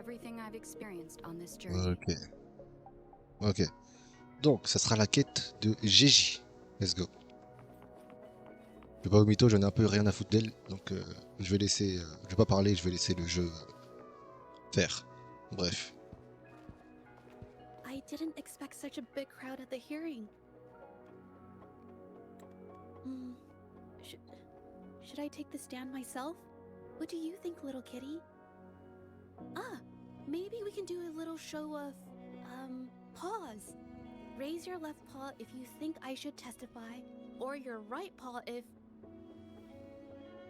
everything I've experienced on this journey. Ok. Ok. Donc, ça sera la quête de Zhezhi. Let's go. Je vais pas au mytho, j'en ai un peu rien à foutre d'elle. Donc, je vais laisser. Je vais pas parler, je vais laisser le jeu faire. Bref. I didn't expect such a big crowd at the hearing. Should I take the stand myself? What do you think, little kitty? Maybe we can do a little show of, paws. Raise your left paw if you think I should testify, or your right paw if...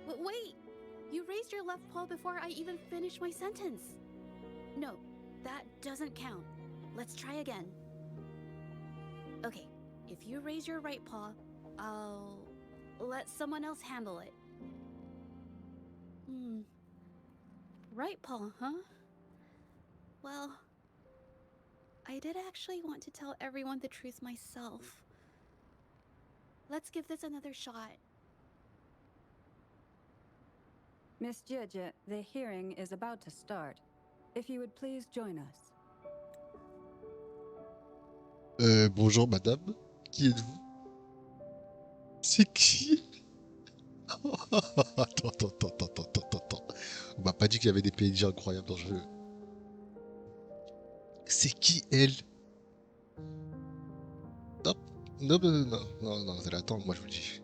Wait! You raised your left paw before I even finished my sentence. No, that doesn't count. Let's try again. Okay, if you raise your right paw, I'll let someone else handle it. Right paw, huh? Well, I did actually want to tell everyone the truth myself. Let's give this another shot. Miss Zhezhi, the hearing is about to start. If you would please join us. Bonjour madame. Qui êtes-vous? C'est qui? Attends. On m'a pas dit qu'il y avait des PNJ incroyables dans le jeu. C'est qui elle? Non, vous allez attendre, moi je vous le dis.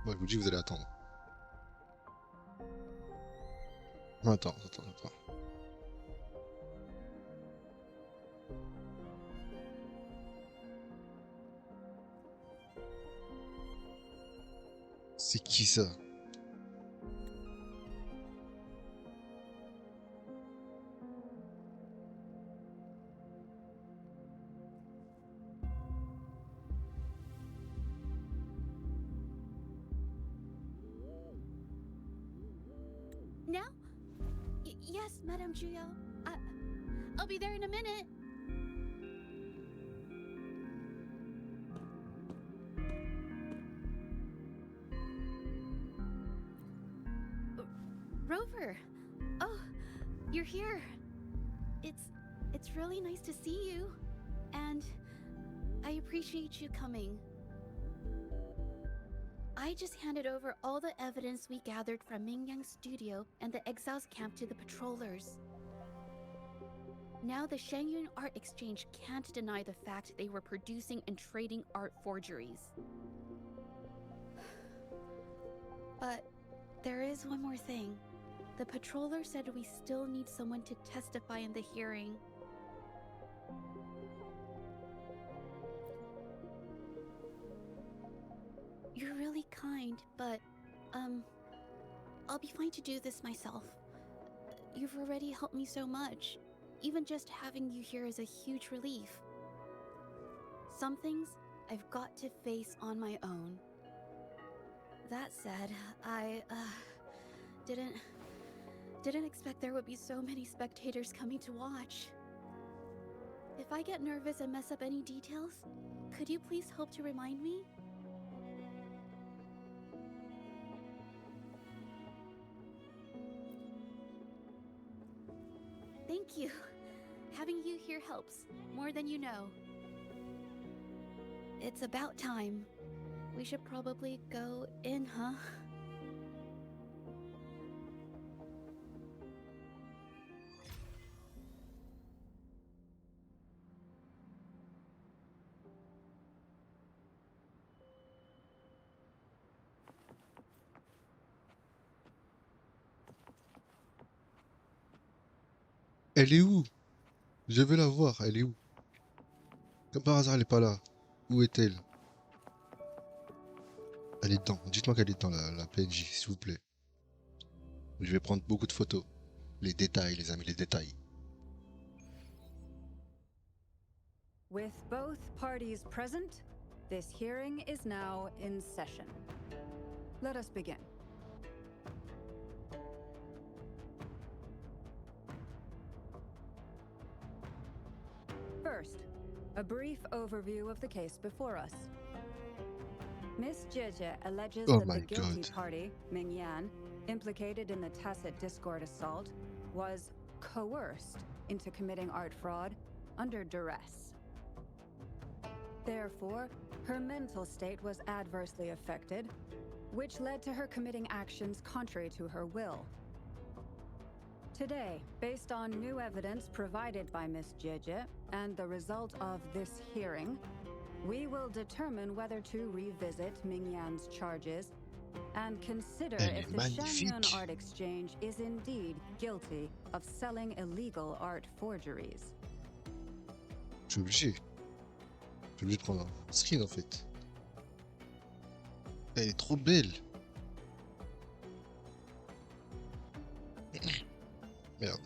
Moi je vous dis, vous allez attendre. Attends. C'est qui ça? Now? Yes, Madame Juyo. I'll be there in a minute. Rover! Oh, you're here. It's really nice to see you. And I appreciate you coming. I just handed over all the evidence we gathered from Mingyang's studio and the exiles camp to the patrollers. Now the Shangyun Art Exchange can't deny the fact they were producing and trading art forgeries. But there is one more thing. The patroller said we still need someone to testify in the hearing. You're really kind, but, I'll be fine to do this myself. You've already helped me so much. Even just having you here is a huge relief. Some things I've got to face on my own. That said, I, didn't expect there would be so many spectators coming to watch. If I get nervous and mess up any details, could you please help to remind me? Thank you. Having you here helps, more than you know. It's about time. We should probably go in, huh? Elle est où? Je veux la voir, elle est où? Comme par hasard, elle est pas là. Où est-elle? Elle est dedans. Dites-moi qu'elle est dans la PNJ, s'il vous plaît. Je vais prendre beaucoup de photos. Les détails, les amis, les détails. With both parties present, this hearing is now in session. Let us begin. First, a brief overview of the case before us. Miss Zhezhi alleges Oh that my the guilty God. party, Mingyan, implicated in the Tacit Discord assault, was coerced into committing art fraud under duress. Therefore, her mental state was adversely affected, which led to her committing actions contrary to her will. Today, based on new evidence provided by Miss Zhezhi and the result of this hearing, we will determine whether to revisit Mingyan's charges and consider Elle if est the Shanyun magnifique. Art Exchange is indeed guilty of selling illegal art forgeries. Je suis obligé. Je suis obligé de prendre un screen en fait. Elle est trop belle. Merde.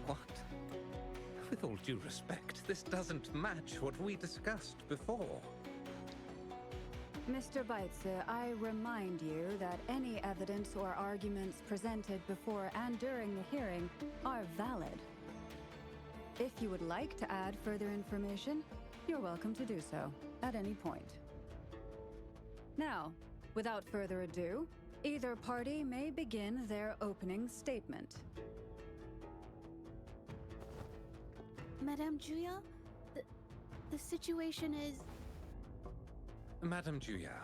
What? With all due respect, this doesn't match what we discussed before. Mr. Beitze, I remind you that any evidence or arguments presented before and during the hearing are valid. If you would like to add further information, you're welcome to do so at any point. Now, without further ado, either party may begin their opening statement. Madame Juya, the situation is... Madame Juya,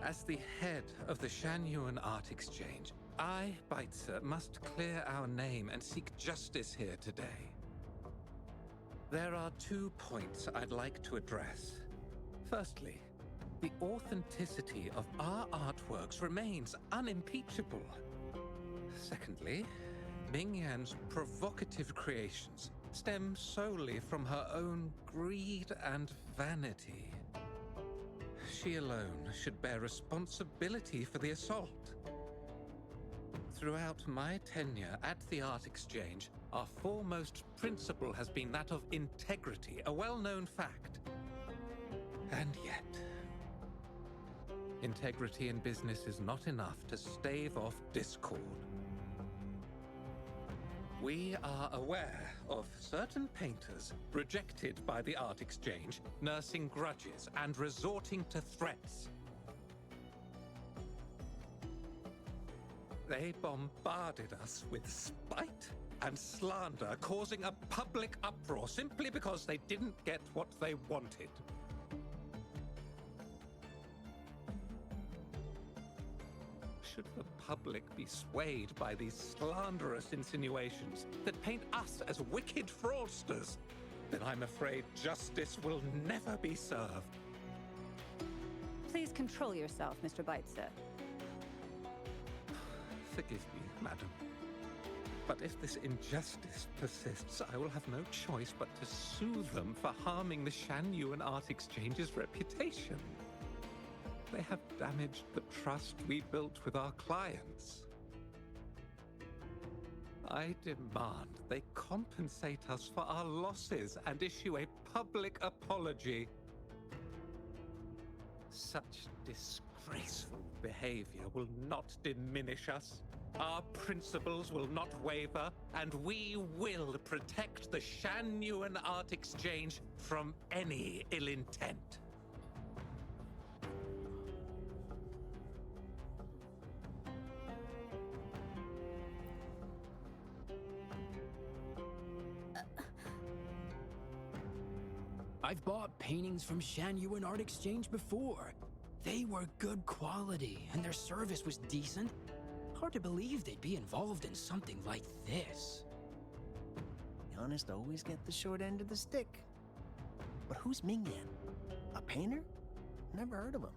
as the head of the Shanyuan Art Exchange, I, Beitze, must clear our name and seek justice here today. There are 2 points I'd like to address. Firstly, the authenticity of our artworks remains unimpeachable. Secondly, Mingyan's provocative creations stem solely from her own greed and vanity. She alone should bear responsibility for the assault. Throughout my tenure at the Art Exchange, our foremost principle has been that of integrity, a well-known fact. And yet, integrity in business is not enough to stave off discord. We are aware of certain painters rejected by the Art Exchange, nursing grudges and resorting to threats. They bombarded us with spite and slander, causing a public uproar simply because they didn't get what they wanted. Should the public be swayed by these slanderous insinuations that paint us as wicked fraudsters, then I'm afraid justice will never be served. Please control yourself, Mr. Beitze. Forgive me, madam. But if this injustice persists, I will have no choice but to sue them for harming the Shanyuan Art Exchange's reputation. They have damaged the trust we built with our clients. I demand they compensate us for our losses and issue a public apology. Such disgraceful behavior will not diminish us. Our principles will not waver, and we will protect the Shanyuan Art Exchange from any ill intent. I've bought paintings from Shanyuan Art Exchange before. They were good quality, and their service was decent. Hard to believe they'd be involved in something like this. The honest always get the short end of the stick. But who's Mingyan? A painter? Never heard of him.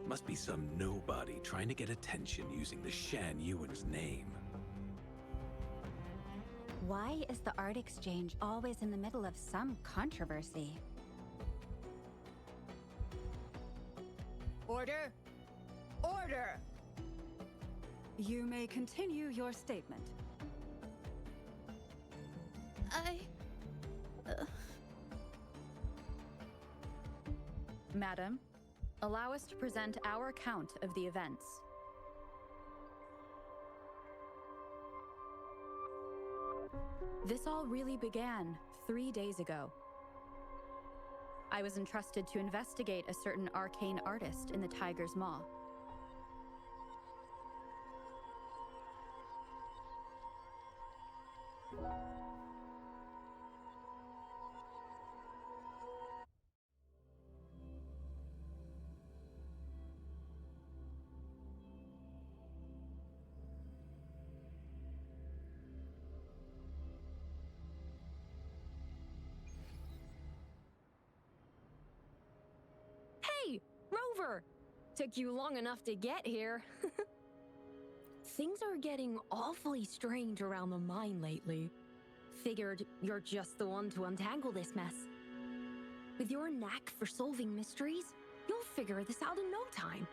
Must be some nobody trying to get attention using the Shanyuan's name. Why is the Art Exchange always in the middle of some controversy? Order! Order! You may continue your statement. Madam, allow us to present our account of the events. This all really began 3 days ago. I was entrusted to investigate a certain arcane artist in the Tiger's Maw. Hey, Rover! Took you long enough to get here. Things are getting awfully strange around the mine lately. Figured you're just the one to untangle this mess. With your knack for solving mysteries, you'll figure this out in no time.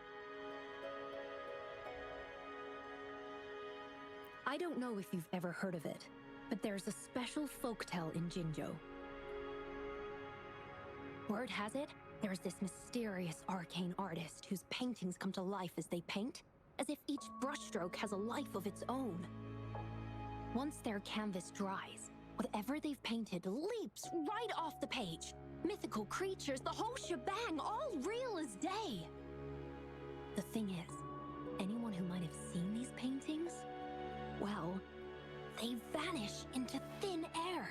I don't know if you've ever heard of it, but there's a special folktale in Jinzhou. Word has it, there's this mysterious arcane artist whose paintings come to life as they paint, as if each brushstroke has a life of its own. Once their canvas dries, whatever they've painted leaps right off the page. Mythical creatures, the whole shebang, all real as day. The thing is, anyone who might have seen these paintings, well, they vanish into thin air.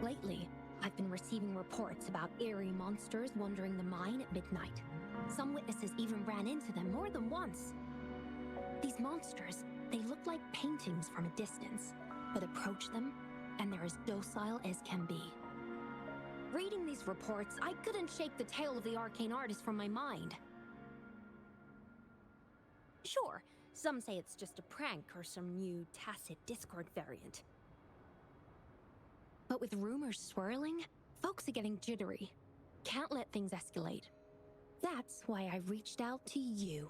Lately, I've been receiving reports about eerie monsters wandering the mine at midnight. Some witnesses even ran into them more than once. These monsters, they look like paintings from a distance, but approach them, and they're as docile as can be. Reading these reports, I couldn't shake the tale of the arcane artist from my mind. Sure, some say it's just a prank or some new tacit Discord variant. But with rumors swirling, folks are getting jittery. Can't let things escalate. That's why I reached out to you.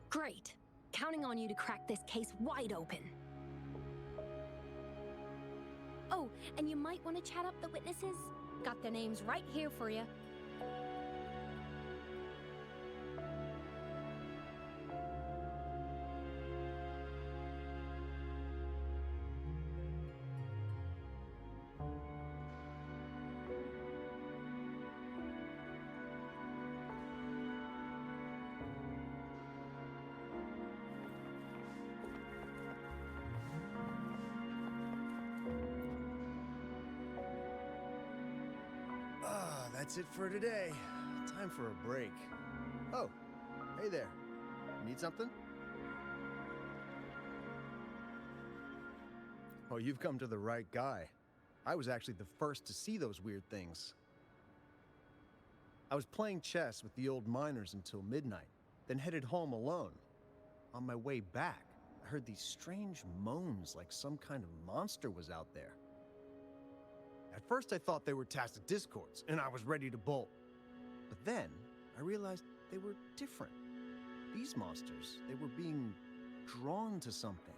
Great. Counting on you to crack this case wide open. Oh, and you might want to chat up the witnesses. Got their names right here for you. That's it for today. Time for a break. Oh, hey there. Need something? Oh, you've come to the right guy. I was actually the first to see those weird things. I was playing chess with the old miners until midnight, then headed home alone. On my way back, I heard these strange moans like some kind of monster was out there. At first I thought they were tacit discords, and I was ready to bolt. But then, I realized they were different. These monsters, they were being drawn to something.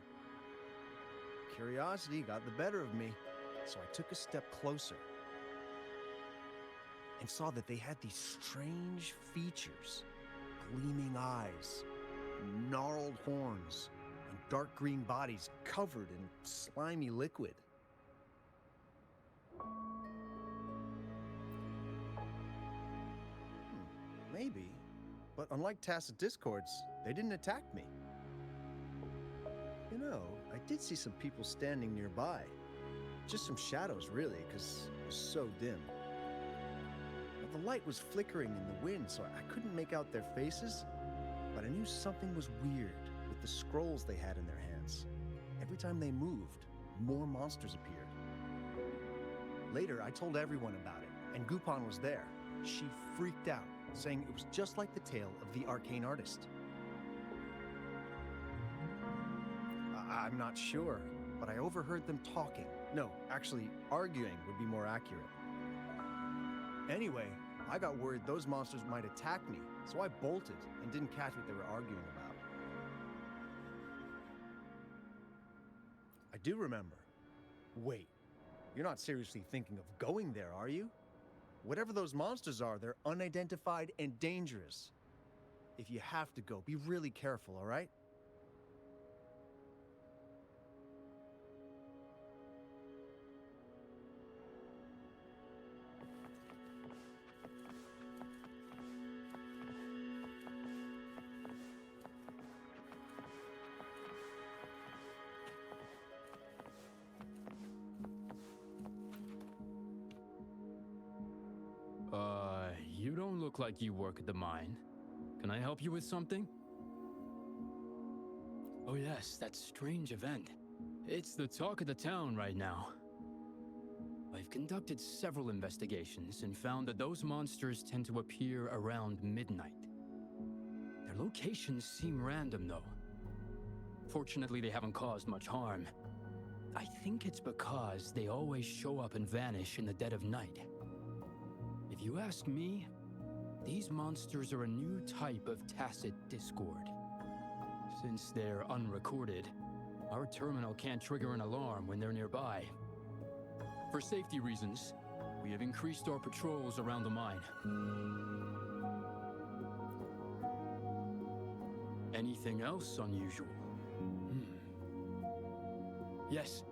Curiosity got the better of me, so I took a step closer and saw that they had these strange features. Gleaming eyes, gnarled horns, and dark green bodies covered in slimy liquid. Maybe, but unlike tacit discords, they didn't attack me. You know, I did see some people standing nearby. Just some shadows, really, because it was so dim. But the light was flickering in the wind, so I couldn't make out their faces. But I knew something was weird with the scrolls they had in their hands. Every time they moved, more monsters appeared. Later, I told everyone about it, and Gupon was there. She freaked out, saying it was just like the tale of the arcane artist. I'm not sure, but I overheard them talking. No, actually, arguing would be more accurate. Anyway, I got worried those monsters might attack me, so I bolted and didn't catch what they were arguing about. I do remember. Wait, you're not seriously thinking of going there, are you? Whatever those monsters are, they're unidentified and dangerous. If you have to go, be really careful, all right? You don't look like you work at the mine. Can I help you with something? Oh yes, that strange event. It's the talk of the town right now. I've conducted several investigations and found that those monsters tend to appear around midnight. Their locations seem random though. Fortunately, they haven't caused much harm. I think it's because they always show up and vanish in the dead of night. If you ask me, these monsters are a new type of tacit discord. Since they're unrecorded, our terminal can't trigger an alarm when they're nearby. For safety reasons, we have increased our patrols around the mine. Anything else unusual? Yes,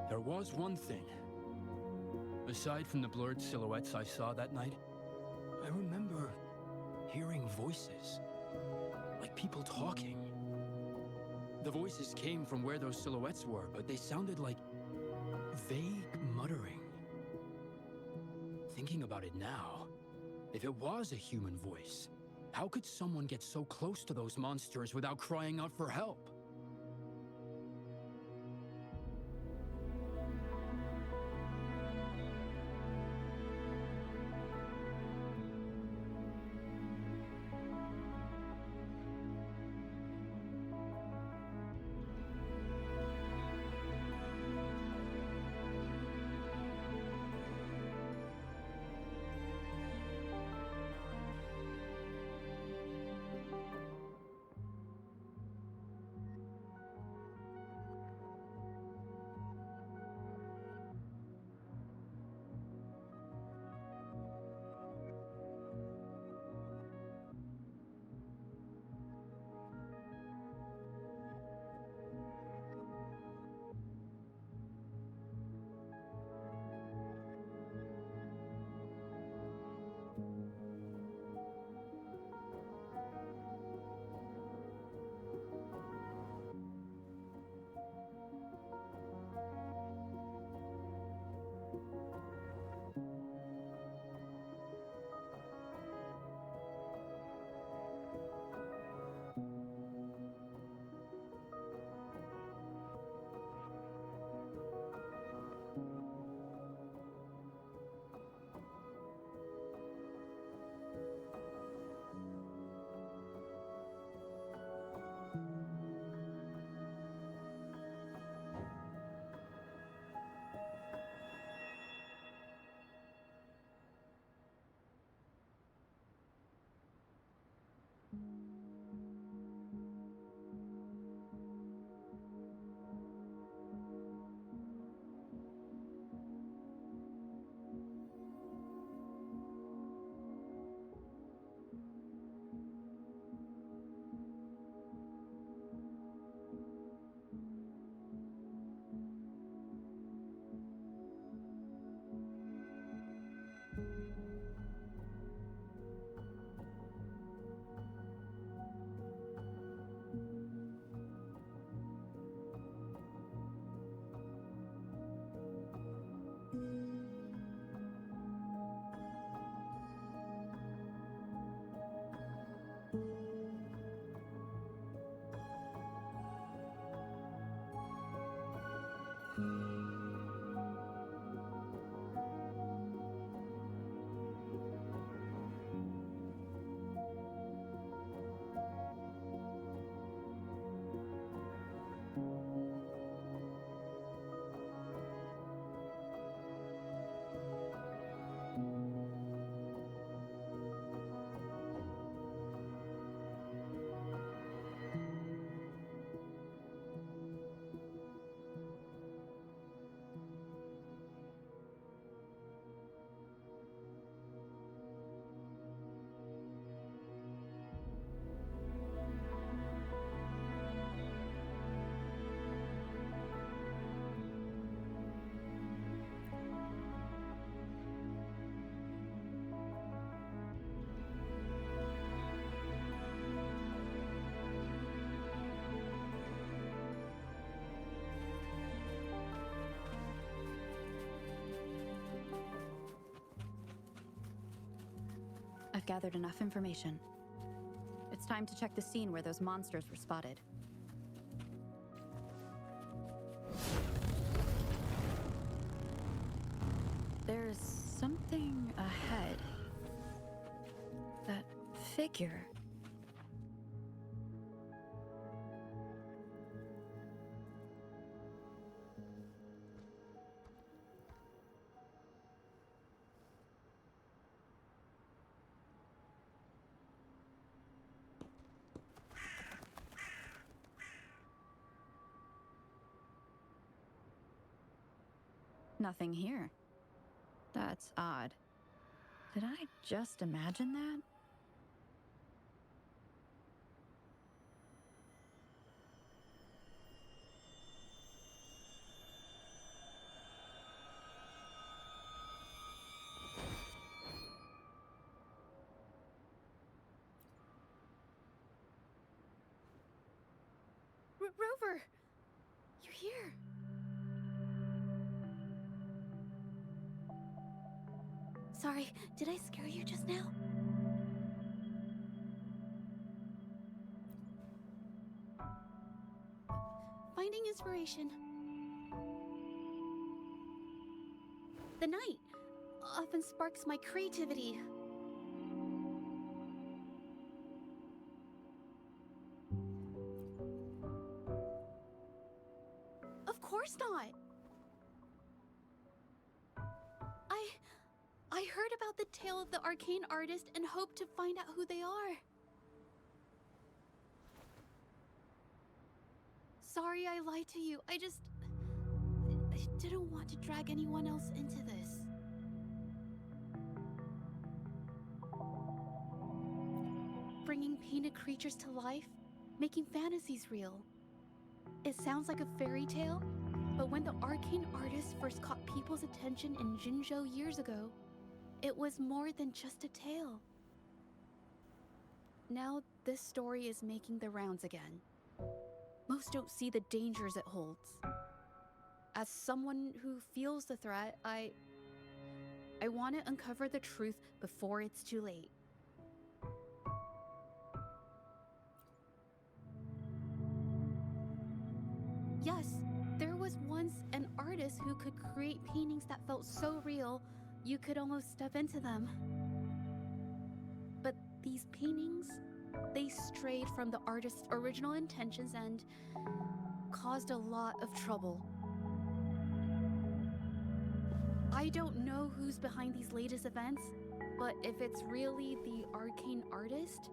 there was one thing. Aside from the blurred silhouettes I saw that night, I remember hearing voices, like people talking. The voices came from where those silhouettes were, but they sounded like vague muttering. Thinking about it now, if it was a human voice, how could someone get so close to those monsters without crying out for help? I've gathered enough information. It's time to check the scene where those monsters were spotted. There's something ahead. That figure. Nothing here. That's odd. Did I just imagine that? Rover! You're here! Sorry, did I scare you just now? Finding inspiration. The night often sparks my creativity. Of course not. I heard about the tale of the arcane artist and hoped to find out who they are. Sorry I lied to you. I didn't want to drag anyone else into this. Bringing painted creatures to life, making fantasies real. It sounds like a fairy tale, but when the arcane artist first caught people's attention in Jinzhou years ago, it was more than just a tale. Now this story is making the rounds again. Most don't see the dangers it holds. As someone who feels the threat, I want to uncover the truth before it's too late. Yes, there was once an artist who could create paintings that felt so real, you could almost step into them. But these paintings, they strayed from the artist's original intentions and caused a lot of trouble. I don't know who's behind these latest events, but if it's really the arcane artist,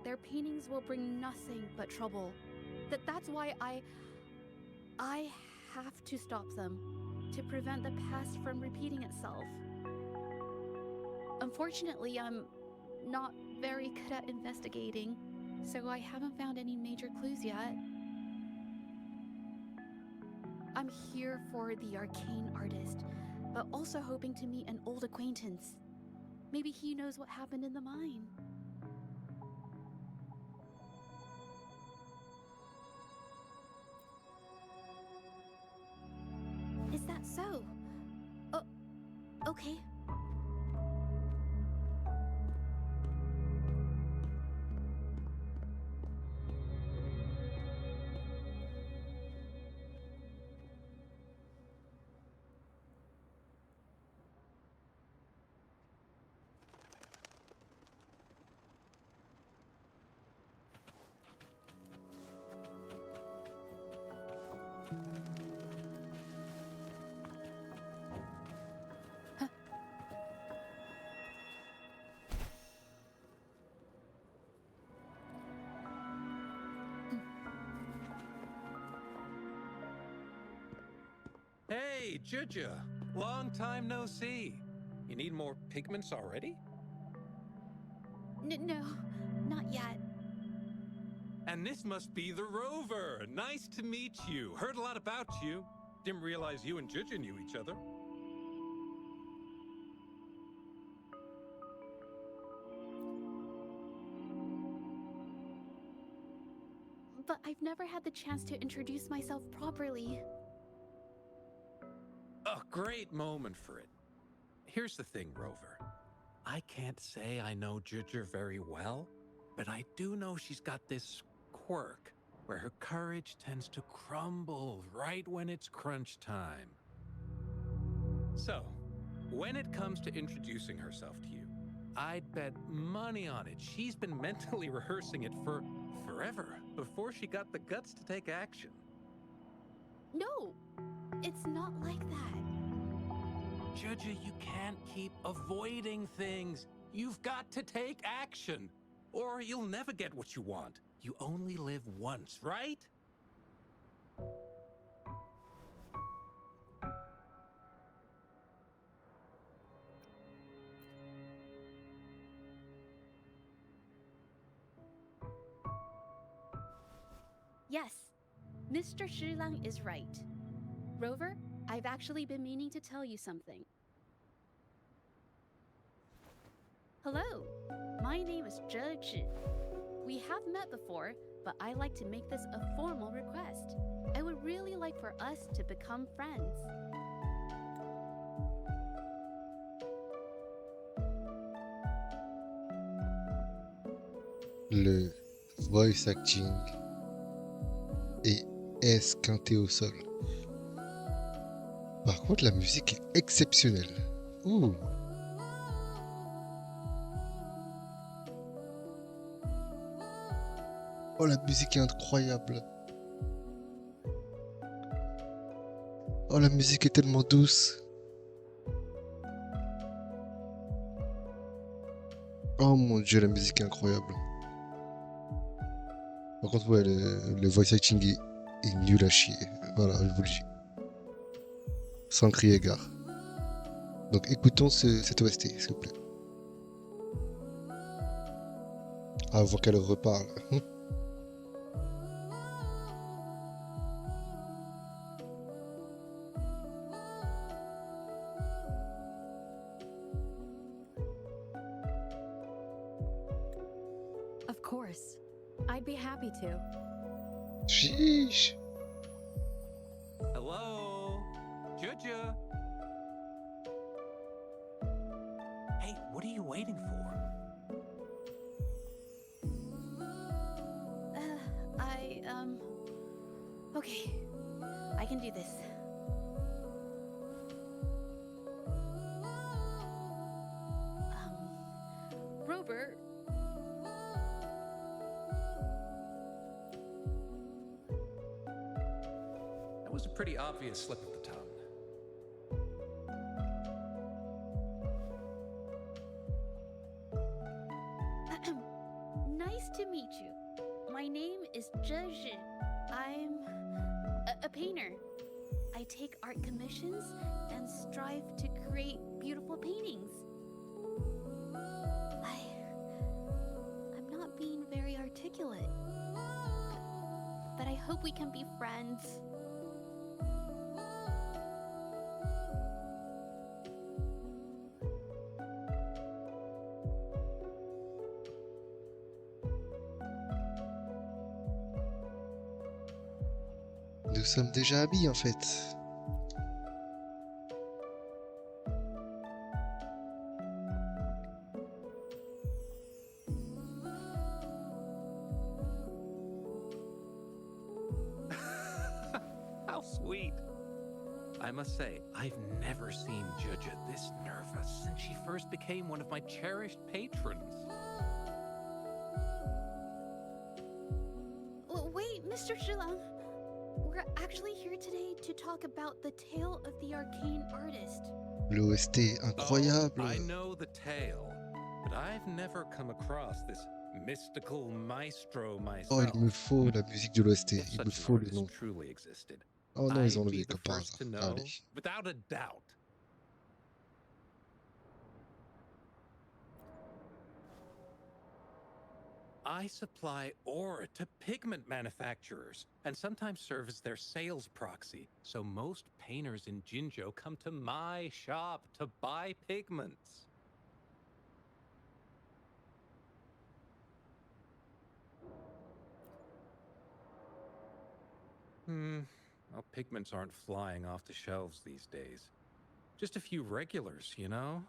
their paintings will bring nothing but trouble. That's why I have to stop them, to prevent the past from repeating itself. Unfortunately, I'm not very good at investigating, so I haven't found any major clues yet. I'm here for the arcane artist, but also hoping to meet an old acquaintance. Maybe he knows what happened in the mine. Is that so? Oh, okay. Hey, Zhezhi. Long time no see. You need more pigments already? No, not yet. And this must be the Rover. Nice to meet you. Heard a lot about you. Didn't realize you and Zhezhi knew each other. But I've never had the chance to introduce myself properly. A great moment for it. Here's the thing, Rover. I can't say I know Zhezhi very well, but I do know she's got this quirk where her courage tends to crumble right when it's crunch time. So, when it comes to introducing herself to you, I'd bet money on it she's been mentally rehearsing it for forever before she got the guts to take action. No, it's not like that. Zhezhi, you can't keep avoiding things. You've got to take action, or you'll never get what you want. You only live once, right? Yes, Mr. Shilang is right. Rover, I've actually been meaning to tell you something. Hello, my name is Zhezhi. We have met before, but I like to make this a formal request. I would really like for us to become friends. Le voice acting est esquinté au sol. Par contre, la musique est exceptionnelle. Ouh. Oh, la musique est incroyable. Oh, la musique est tellement douce. Oh mon dieu, la musique est incroyable. Par contre, ouais, le voice acting est nul à chier. Voilà, je vous le dis. Sans crier gare. Donc écoutons cette OST, s'il vous plaît. Avant qu'elle reparle. Of course. I'd be happy to. Chiche. Hello? Zhezhi? Hey, what are you waiting for? Okay, I can do this. Rover. That was a pretty obvious slip of the tongue. Nice to meet you. My name is Zhezhi. I'm a painter. I take art commissions and strive to create beautiful paintings. I'm not being very articulate, but I hope we can be friends. Nous sommes déjà amis en fait. How sweet. I must say, I've never seen Zhezhi this nervous since she first became one of my cherished patrons. Wait, Mr. Shilang. We're actually here today to talk about the tale of the arcane artist. L'OST est incroyable. Oh, I know the tale, but I've never come across this mystical maestro myself. Oh, il me faut la musique de l'OST. If Il me such an faut le artist nom. truly existed, Oh non, ils ont I'd be enlevé the comme par first hasard. to know, Allez. without a doubt. I supply ore to pigment manufacturers and sometimes serve as their sales proxy. So most painters in Jinzhou come to my shop to buy pigments. Well, pigments aren't flying off the shelves these days. Just a few regulars, you know?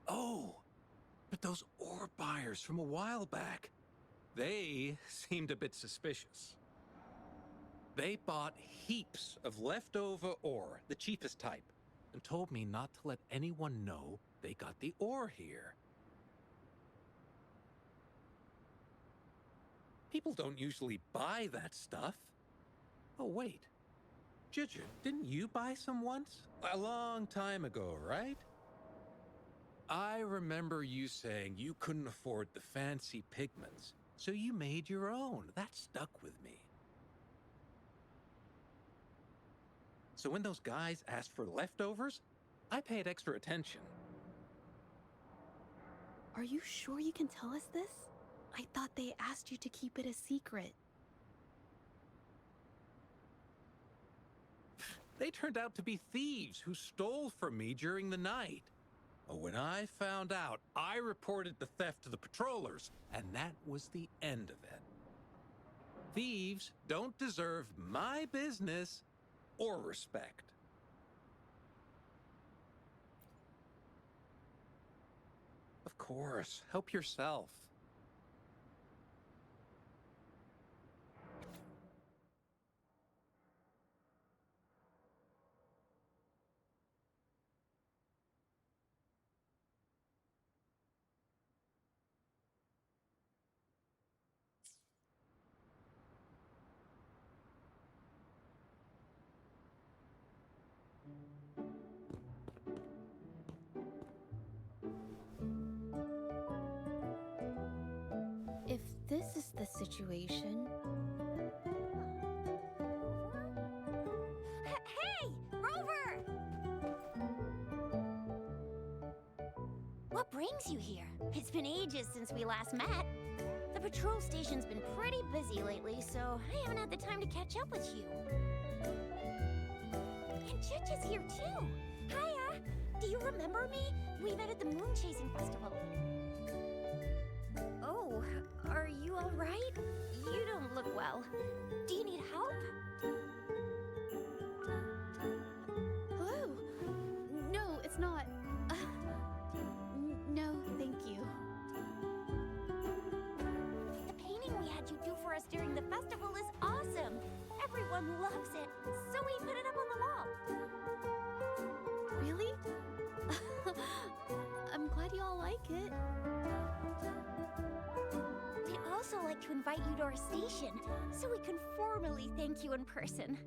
Oh, but those ore buyers from a while back, they seemed a bit suspicious. They bought heaps of leftover ore, the cheapest type, and told me not to let anyone know they got the ore here. People don't usually buy that stuff. Oh, wait. Zhezhi, didn't you buy some once? A long time ago, right? I remember you saying you couldn't afford the fancy pigments, so you made your own. That stuck with me. So when those guys asked for leftovers, I paid extra attention. Are you sure you can tell us this? I thought they asked you to keep it a secret. They turned out to be thieves who stole from me during the night. When I found out, I reported the theft to the patrollers, and that was the end of it. Thieves don't deserve my business or respect. Of course, help yourself. If this is the situation... Hey, Rover! What brings you here? It's been ages since we last met. The patrol station's been pretty busy lately, so I haven't had the time to catch up with you. And Zhezhi's here too. Hiya! Do you remember me? We met at the moon chasing festival. Oh, are you all right? You don't look well. Do you need help? Hello? No, it's not. No, thank you. The painting we had you do for us during the festival is awesome. Everyone loves it, so we put it up on the wall. Really? I'm glad you all like it. We'd also like to invite you to our station, so we can formally thank you in person.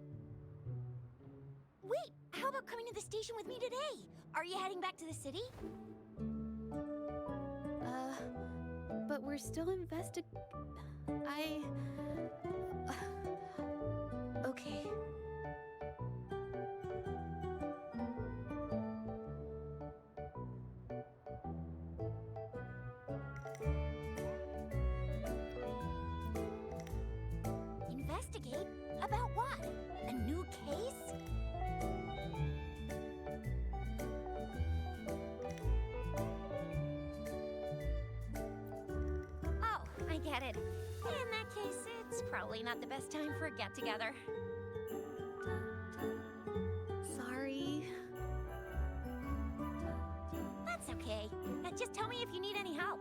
Wait, how about coming to the station with me today? Are you heading back to the city? But we're still okay. Investigate? About what? A new case? Oh, I get it. In that case, it's probably not the best time for a get-together. Sorry. That's okay. Just tell me if you need any help.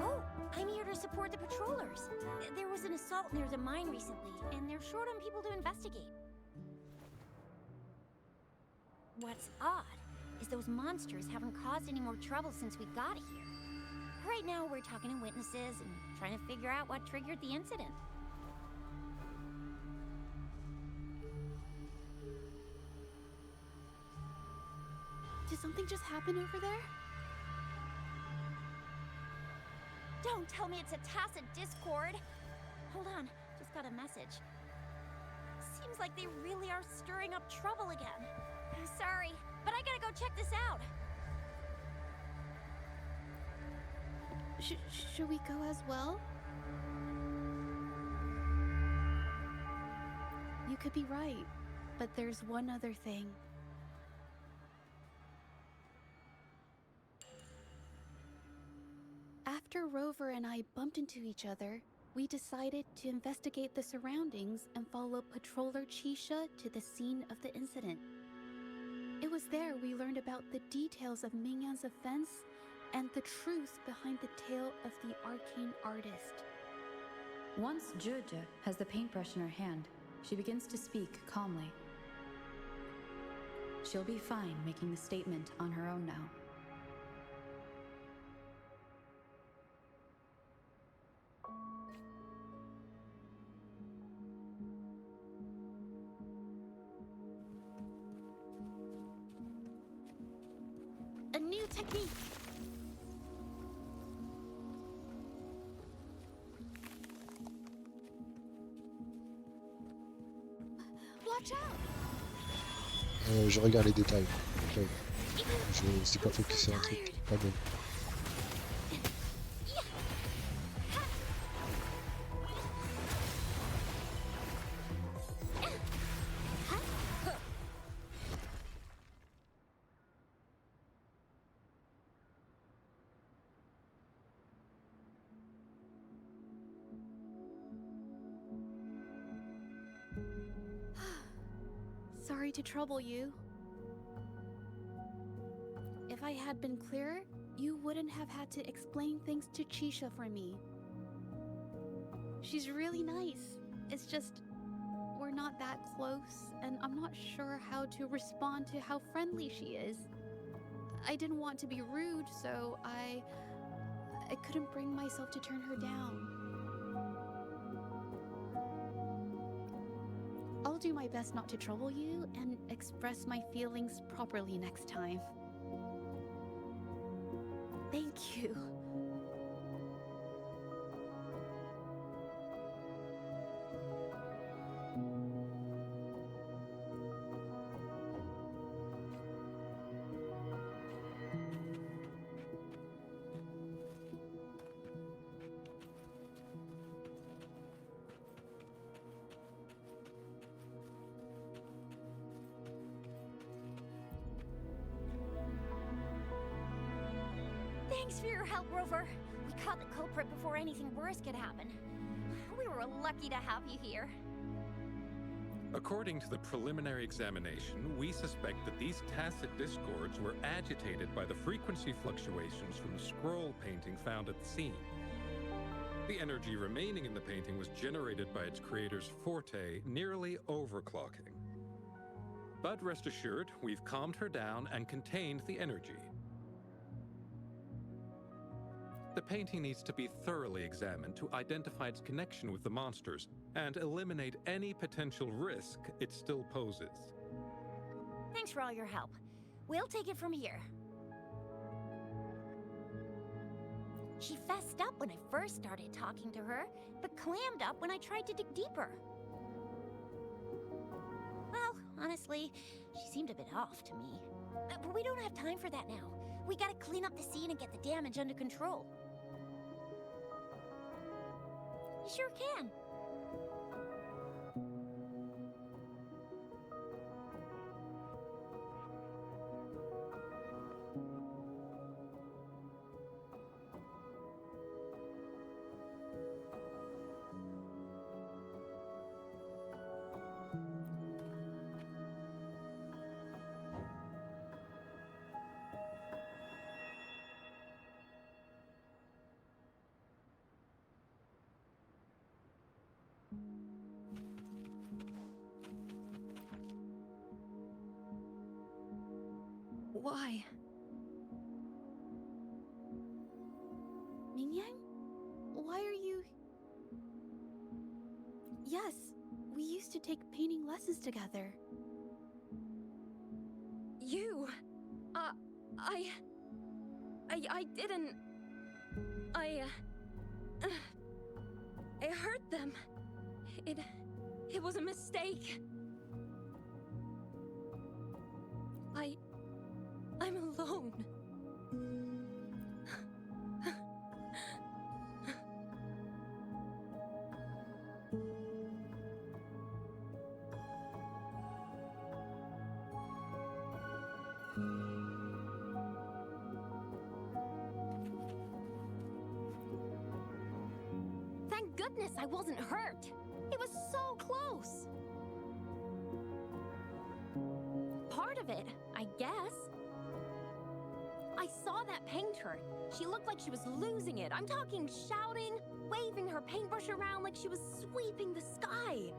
Oh, I'm here to support the patrollers. There was an assault near the mine recently, and they're short on people to investigate. What's odd is those monsters haven't caused any more trouble since we got here. Right now, we're talking to witnesses and trying to figure out what triggered the incident. something just happen over there? Don't tell me it's a tacit discord. Hold on, just got a message. Seems like they really are stirring up trouble again. Sorry, but I gotta go check this out. Should we go as well? You could be right, but there's one other thing. After Rover and I bumped into each other, we decided to investigate the surroundings and follow Patroller Chisha to the scene of the incident. It was there we learned about the details of Mingyan's offense and the truth behind the tale of the arcane artist. Once Zhezhi has the paintbrush in her hand, she begins to speak calmly. She'll be fine making the statement on her own now. A new technique! Watch out! Je regarde les détails. Okay. Je sais pas focus sur un truc. Pas bon. Sorry to trouble you. If I had been clearer, you wouldn't have had to explain things to Chisha for me. She's really nice. It's just, we're not that close, and I'm not sure how to respond to how friendly she is. I didn't want to be rude, so I couldn't bring myself to turn her down. I'll do my best not to trouble you and express my feelings properly next time. Thank you. Thanks for your help, Rover. We caught the culprit before anything worse could happen. We were lucky to have you here. According to the preliminary examination, we suspect that these tacit discords were agitated by the frequency fluctuations from the scroll painting found at the scene. The energy remaining in the painting was generated by its creator's forte, nearly overclocking. But rest assured, we've calmed her down and contained the energy. The painting needs to be thoroughly examined to identify its connection with the monsters and eliminate any potential risk it still poses. Thanks for all your help. We'll take it from here. She fessed up when I first started talking to her, but clammed up when I tried to dig deeper. Well, honestly, she seemed a bit off to me. But we don't have time for that now. We gotta clean up the scene and get the damage under control. You sure can. Why? Mingyan? Why are you... Yes, we used to take painting lessons together. You! I didn't... I hurt them. It was a mistake. I'm alone. Thank goodness I wasn't hurt. It was so close. Part of it, I guess. I saw that painter. She looked like she was losing it. I'm talking shouting, waving her paintbrush around like she was sweeping the sky.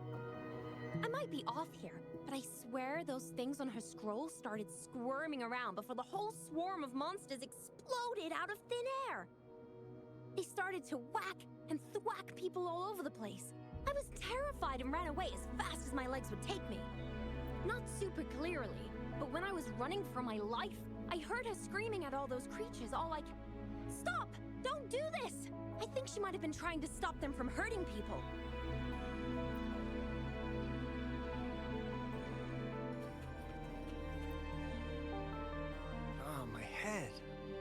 I might be off here, but I swear those things on her scroll started squirming around before the whole swarm of monsters exploded out of thin air. They started to whack and thwack people all over the place. I was terrified and ran away as fast as my legs would take me. Not super clearly, but when I was running for my life, I heard her screaming at all those creatures, all like, "Stop! Don't do this!" I think she might have been trying to stop them from hurting people. Oh, my head.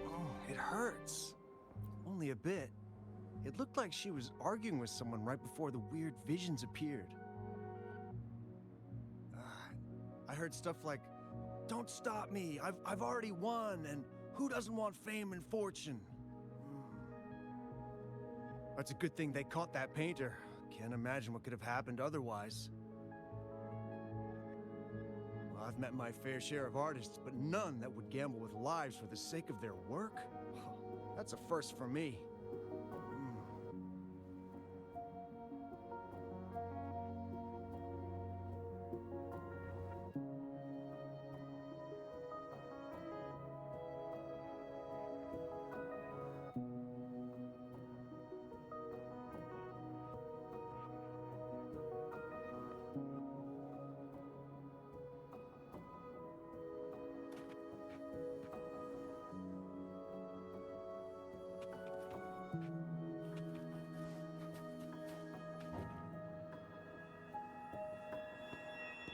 Oh, it hurts. Only a bit. It looked like she was arguing with someone right before the weird visions appeared. I heard stuff like, "Don't stop me, I've already won, and who doesn't want fame and fortune?" That's a good thing they caught that painter. Can't imagine what could have happened otherwise. Well, I've met my fair share of artists, but none that would gamble with lives for the sake of their work. That's a first for me.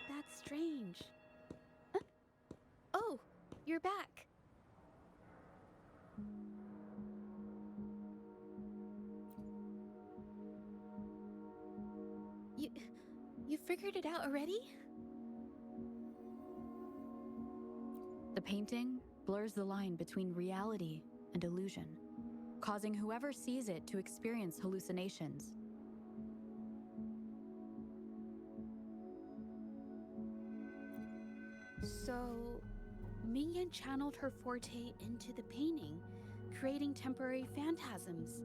That's strange. Huh? Oh, you're back. You figured it out already? The painting blurs the line between reality and illusion, causing whoever sees it to experience hallucinations. So, Mingyan channeled her forte into the painting, creating temporary phantasms.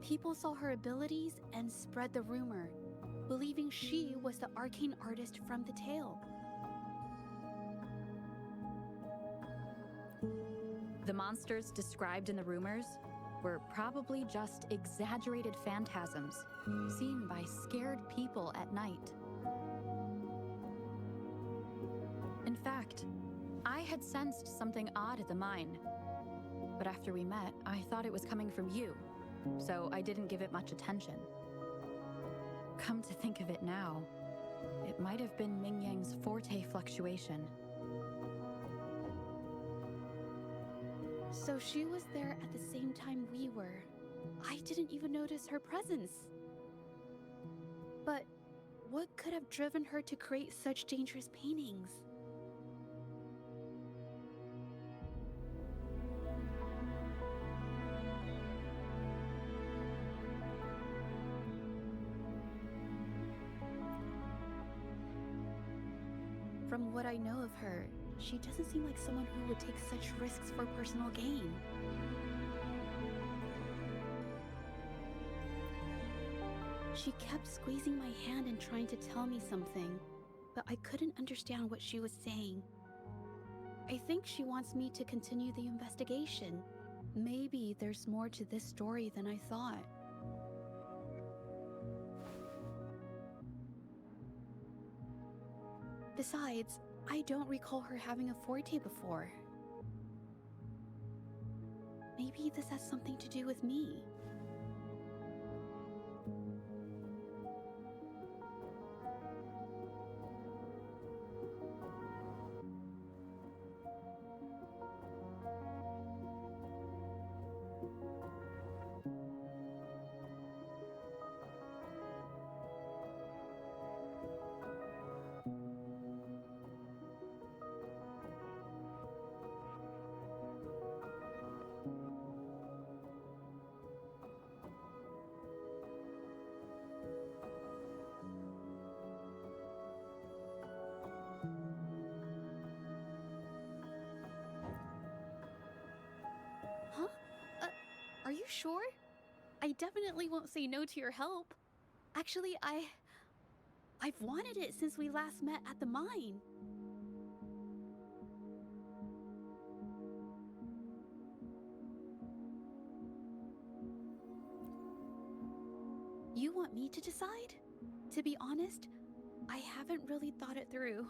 People saw her abilities and spread the rumor, believing she was the arcane artist from the tale. The monsters described in the rumors were probably just exaggerated phantasms seen by scared people at night. In fact, I had sensed something odd at the mine, but after we met, I thought it was coming from you, so I didn't give it much attention. Come to think of it now, it might have been Mingyang's forte fluctuation. So she was there at the same time we were. I didn't even notice her presence. But what could have driven her to create such dangerous paintings? From what I know of her, she doesn't seem like someone who would take such risks for personal gain. She kept squeezing my hand and trying to tell me something, but I couldn't understand what she was saying. I think she wants me to continue the investigation. Maybe there's more to this story than I thought. Besides, I don't recall her having a forte before. Maybe this has something to do with me. Huh? Are you sure? I definitely won't say no to your help. Actually, I've wanted it since we last met at the mine. You want me to decide? To be honest, I haven't really thought it through.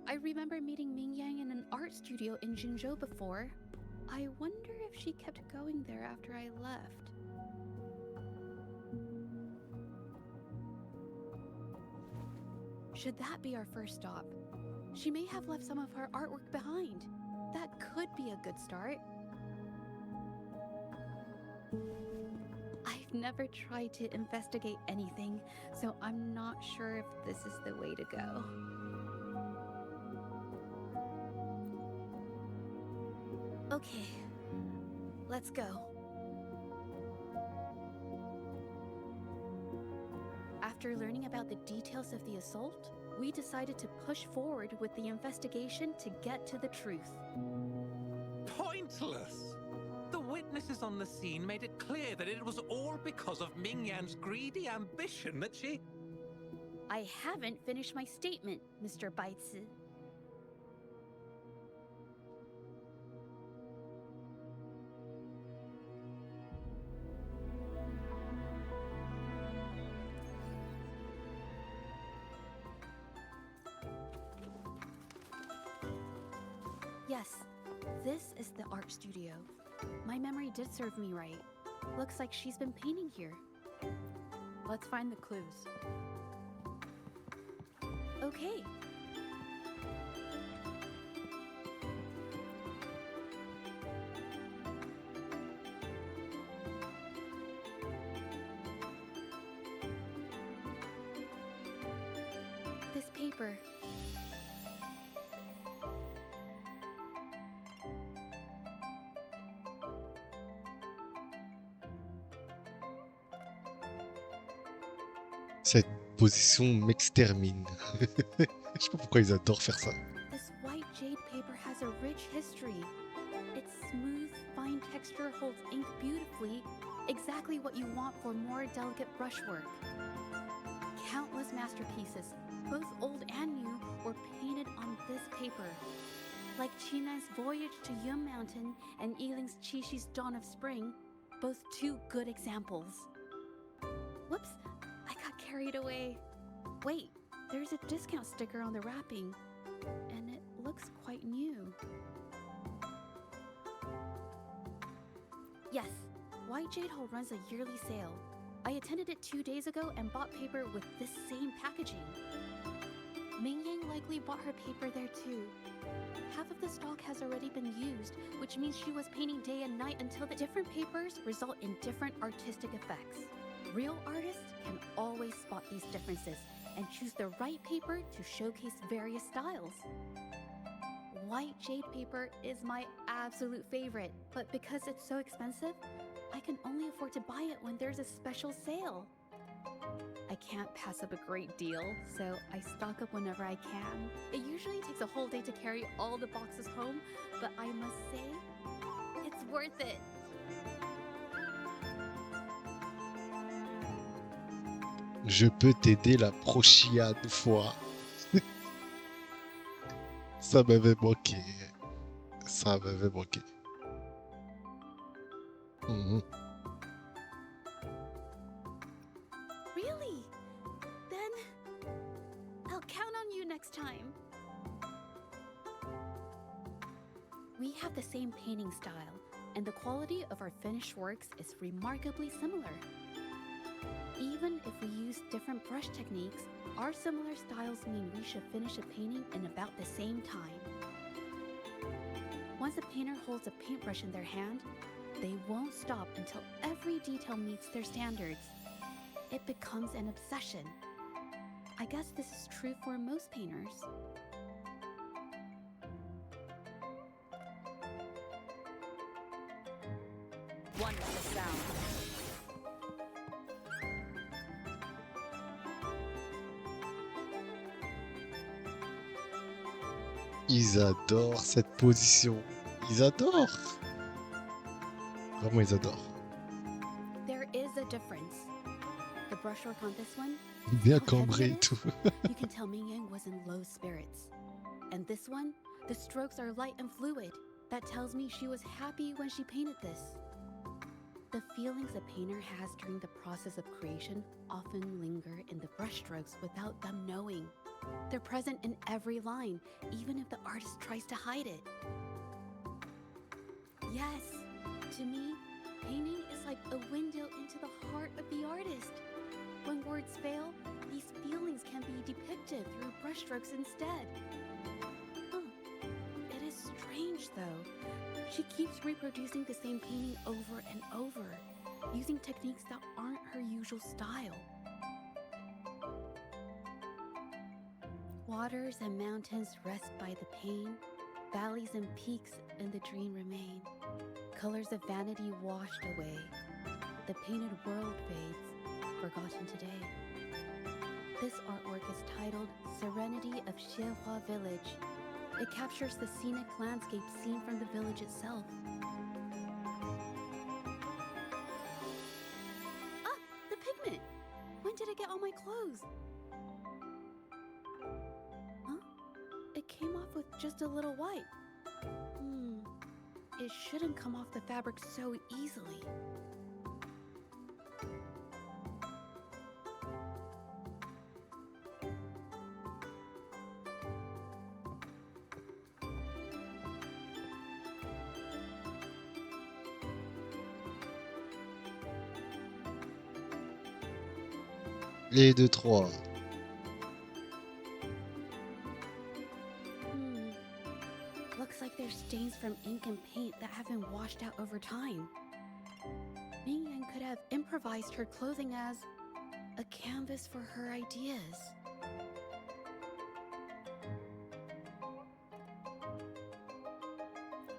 I remember meeting Ming Yang in an art studio in Jinzhou before. I wonder if she kept going there after I left. Should that be our first stop? She may have left some of her artwork behind. That could be a good start. I've never tried to investigate anything, so I'm not sure if this is the way to go. Okay, let's go. After learning about the details of the assault, we decided to push forward with the investigation to get to the truth. Pointless! The witnesses on the scene made it clear that it was all because of Ming Yan's greedy ambition that she... I haven't finished my statement, Mr. Baizi. Yes, this is the art studio. My memory did serve me right. Looks like she's been painting here. Let's find the clues. Okay. This paper. Cette position m'extermine. Je sais pas pourquoi ils adorent faire ça. This white jade paper has a rich history. Its smooth, fine texture holds ink beautifully, exactly what you want for more delicate brushwork. Countless masterpieces, both old and new, were painted on this paper. Like Qinan's Voyage to Yun Mountain and Yiling's Qixu's Dawn of Spring, both two good examples. Whoops, I got carried away. Wait, there's a discount sticker on the wrapping, and it looks quite new. Yes, White Jade Hall runs a yearly sale. I attended it 2 days ago and bought paper with this same packaging. Ming Yang likely bought her paper there too. Half of the stock has already been used, which means she was painting day and night until the different papers result in different artistic effects. Real artists can always spot these differences and choose the right paper to showcase various styles. White jade paper is my absolute favorite, but because it's so expensive, I can only afford to buy it when there's a special sale. I can't pass up a great deal, so I stock up whenever I can. It usually takes a whole day to carry all the boxes home, but I must say, it's worth it. Je peux t'aider la prochaine fois. Ça m'avait manqué. Ça m'avait manqué. you next time. We have the same painting style, and the quality of our finished works is remarkably similar. Even if we use different brush techniques, our similar styles mean we should finish a painting in about the same time. Once a painter holds a paintbrush in their hand, they won't stop until every detail meets their standards. It becomes an obsession. I guess this is true for most painters. Wonderful sound. Ils adorent cette position. Ils adorent. Vraiment, ils adorent. There is a difference. The brushwork on this one, Bien how heavy cambré it et is, tout. you can tell Ming Yang was in low spirits. And this one, the strokes are light and fluid. That tells me she was happy when she painted this. The feelings a painter has during the process of creation often linger in the brushstrokes without them knowing. They're present in every line, even if the artist tries to hide it. Yes, to me, painting is like a window into the heart of the artist. When words fail, these feelings can be depicted through brushstrokes instead. It is strange, though. She keeps reproducing the same painting over and over, using techniques that aren't her usual style. Waters and mountains rest by the pain, valleys and peaks in the dream remain. Colors of vanity washed away, the painted world fades, forgotten today. This artwork is titled Serenity of Xinhua Village. It captures the scenic landscape seen from the village itself. Ah, the pigment! When did it get on my clothes? Huh? It came off with just a little white. It shouldn't come off the fabric so easily. Les 2-3. Looks like there's stains from ink and paint that have been washed out over time. Ming Yan could have improvised her clothing as a canvas for her ideas.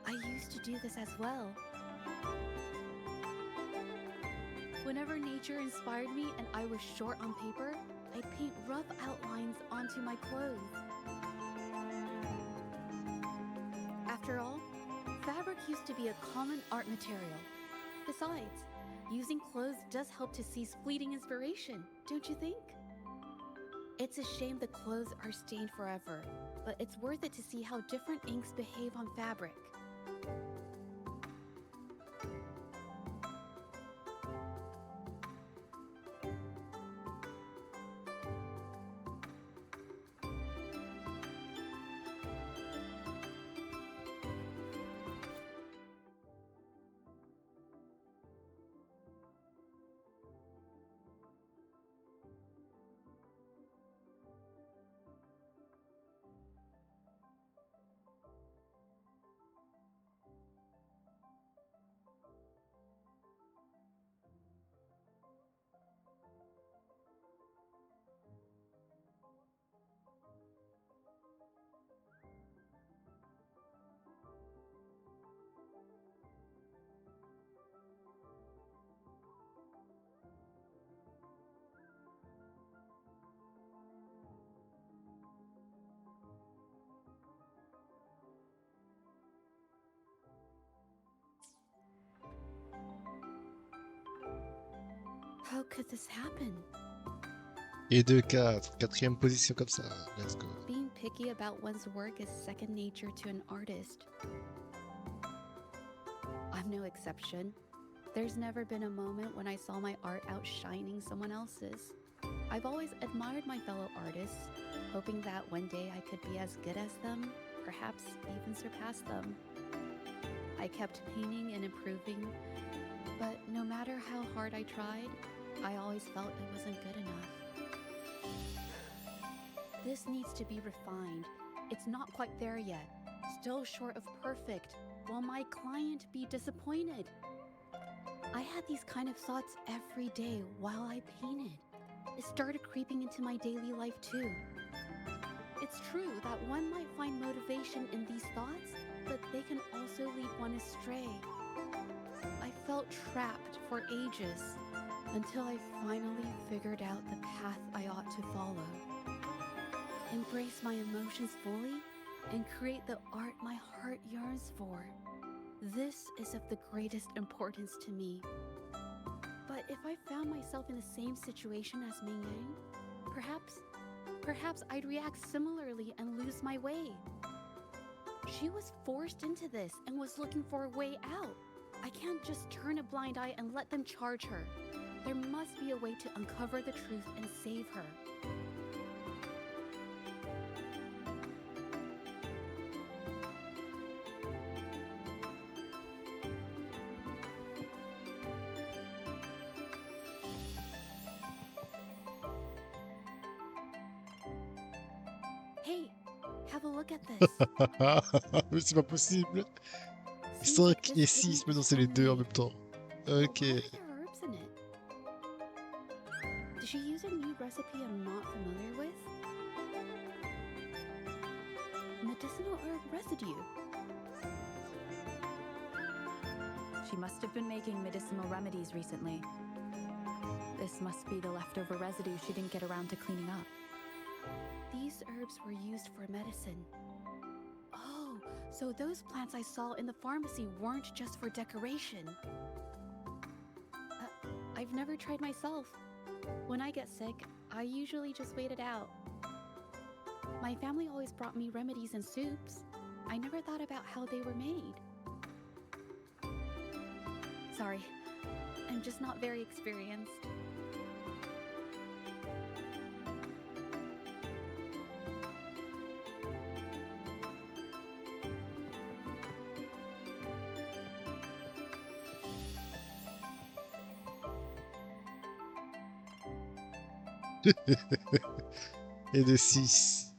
I used to do this as well. Whenever nature inspired me and I was short on paper, I'd paint rough outlines onto my clothes. After all, fabric used to be a common art material. Besides, using clothes does help to seize fleeting inspiration, don't you think? It's a shame the clothes are stained forever, but it's worth it to see how different inks behave on fabric. How could this happen? Et 2-4. Quatrième position comme ça. Let's go. Being picky about one's work is second nature to an artist. I'm no exception. There's never been a moment when I saw my art outshining someone else's. I've always admired my fellow artists, hoping that one day I could be as good as them, perhaps even surpass them. I kept painting and improving, but no matter how hard I tried, I always felt it wasn't good enough. This needs to be refined. It's not quite there yet. Still short of perfect. Will my client be disappointed? I had these kind of thoughts every day while I painted. It started creeping into my daily life too. It's true that one might find motivation in these thoughts, but they can also lead one astray. I felt trapped for ages until I finally figured out the path I ought to follow. Embrace my emotions fully and create the art my heart yearns for. This is of the greatest importance to me. But if I found myself in the same situation as Ming Yang, perhaps I'd react similarly and lose my way. She was forced into this and was looking for a way out. I can't just turn a blind eye and let them charge her. There must be a way to uncover the truth and save her. Hey, have a look at this. Mais c'est pas possible. Ils sont un kinécisme dans les deux en même temps. Ok. Why are there herbs in it? Did she use a new recipe I'm not familiar with? Medicinal herb residue. She must have been making medicinal remedies recently. This must be the leftover residue she didn't get around to cleaning up. These herbs were used for medicine. Oh, so those plants I saw in the pharmacy weren't just for decoration. I've never tried myself. When I get sick, I usually just wait it out. My family always brought me remedies and soups. I never thought about how they were made. Sorry, I'm just not very experienced. Et de 6.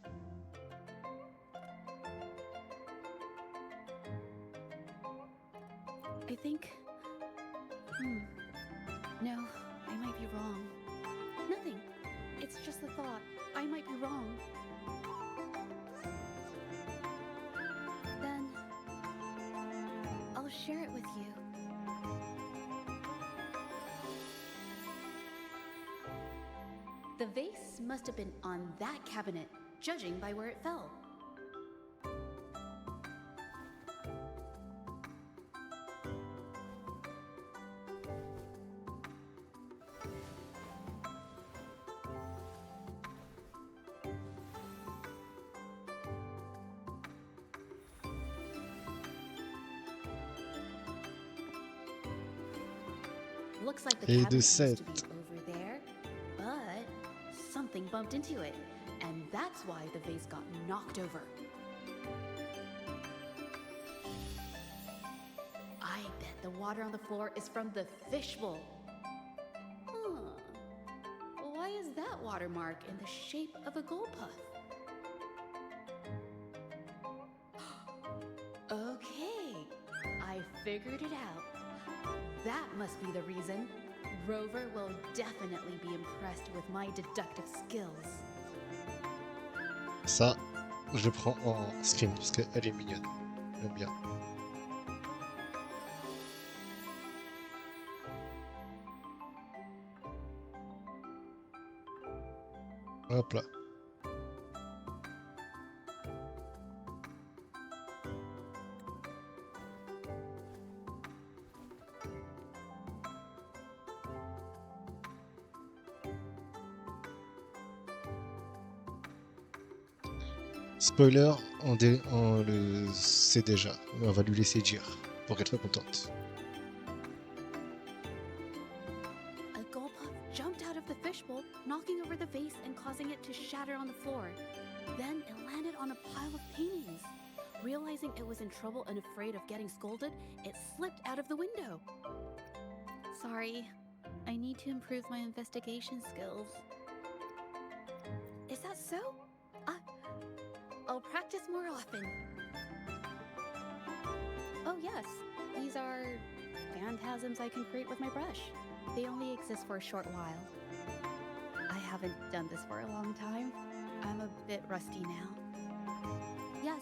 I think... No, I might be wrong. Nothing. It's just a thought. I might be wrong. Then... I'll share it with you. The vase must have been on that cabinet, judging by where it fell. Looks like the Et cabinet de used to 7. be over there, but something bumped into it, and that's why the vase got knocked over. I bet the water on the floor is from the fishbowl. Huh. Why is that watermark in the shape of a gold puff? Okay, I figured it out. That must be the reason. Rover will definitely be impressed with my deductive skills. Ça, je le prends en screen parce qu'elle est mignonne. J'aime bien. Hop là. Spoiler, on le sait déjà, mais on va lui laisser dire pour qu'elle soit contente. A gold puff jumped out of the fishbowl, knocking over the vase and causing it to shatter on the floor. Then it landed on a pile of paintings. Realizing it was in trouble and afraid of getting scolded, it slipped out of the window. Sorry, I need to improve my investigation skills. Is that so? I'll practice more often. Oh yes, these are phantasms I can create with my brush. They only exist for a short while. I haven't done this for a long time. I'm a bit rusty now. Yes,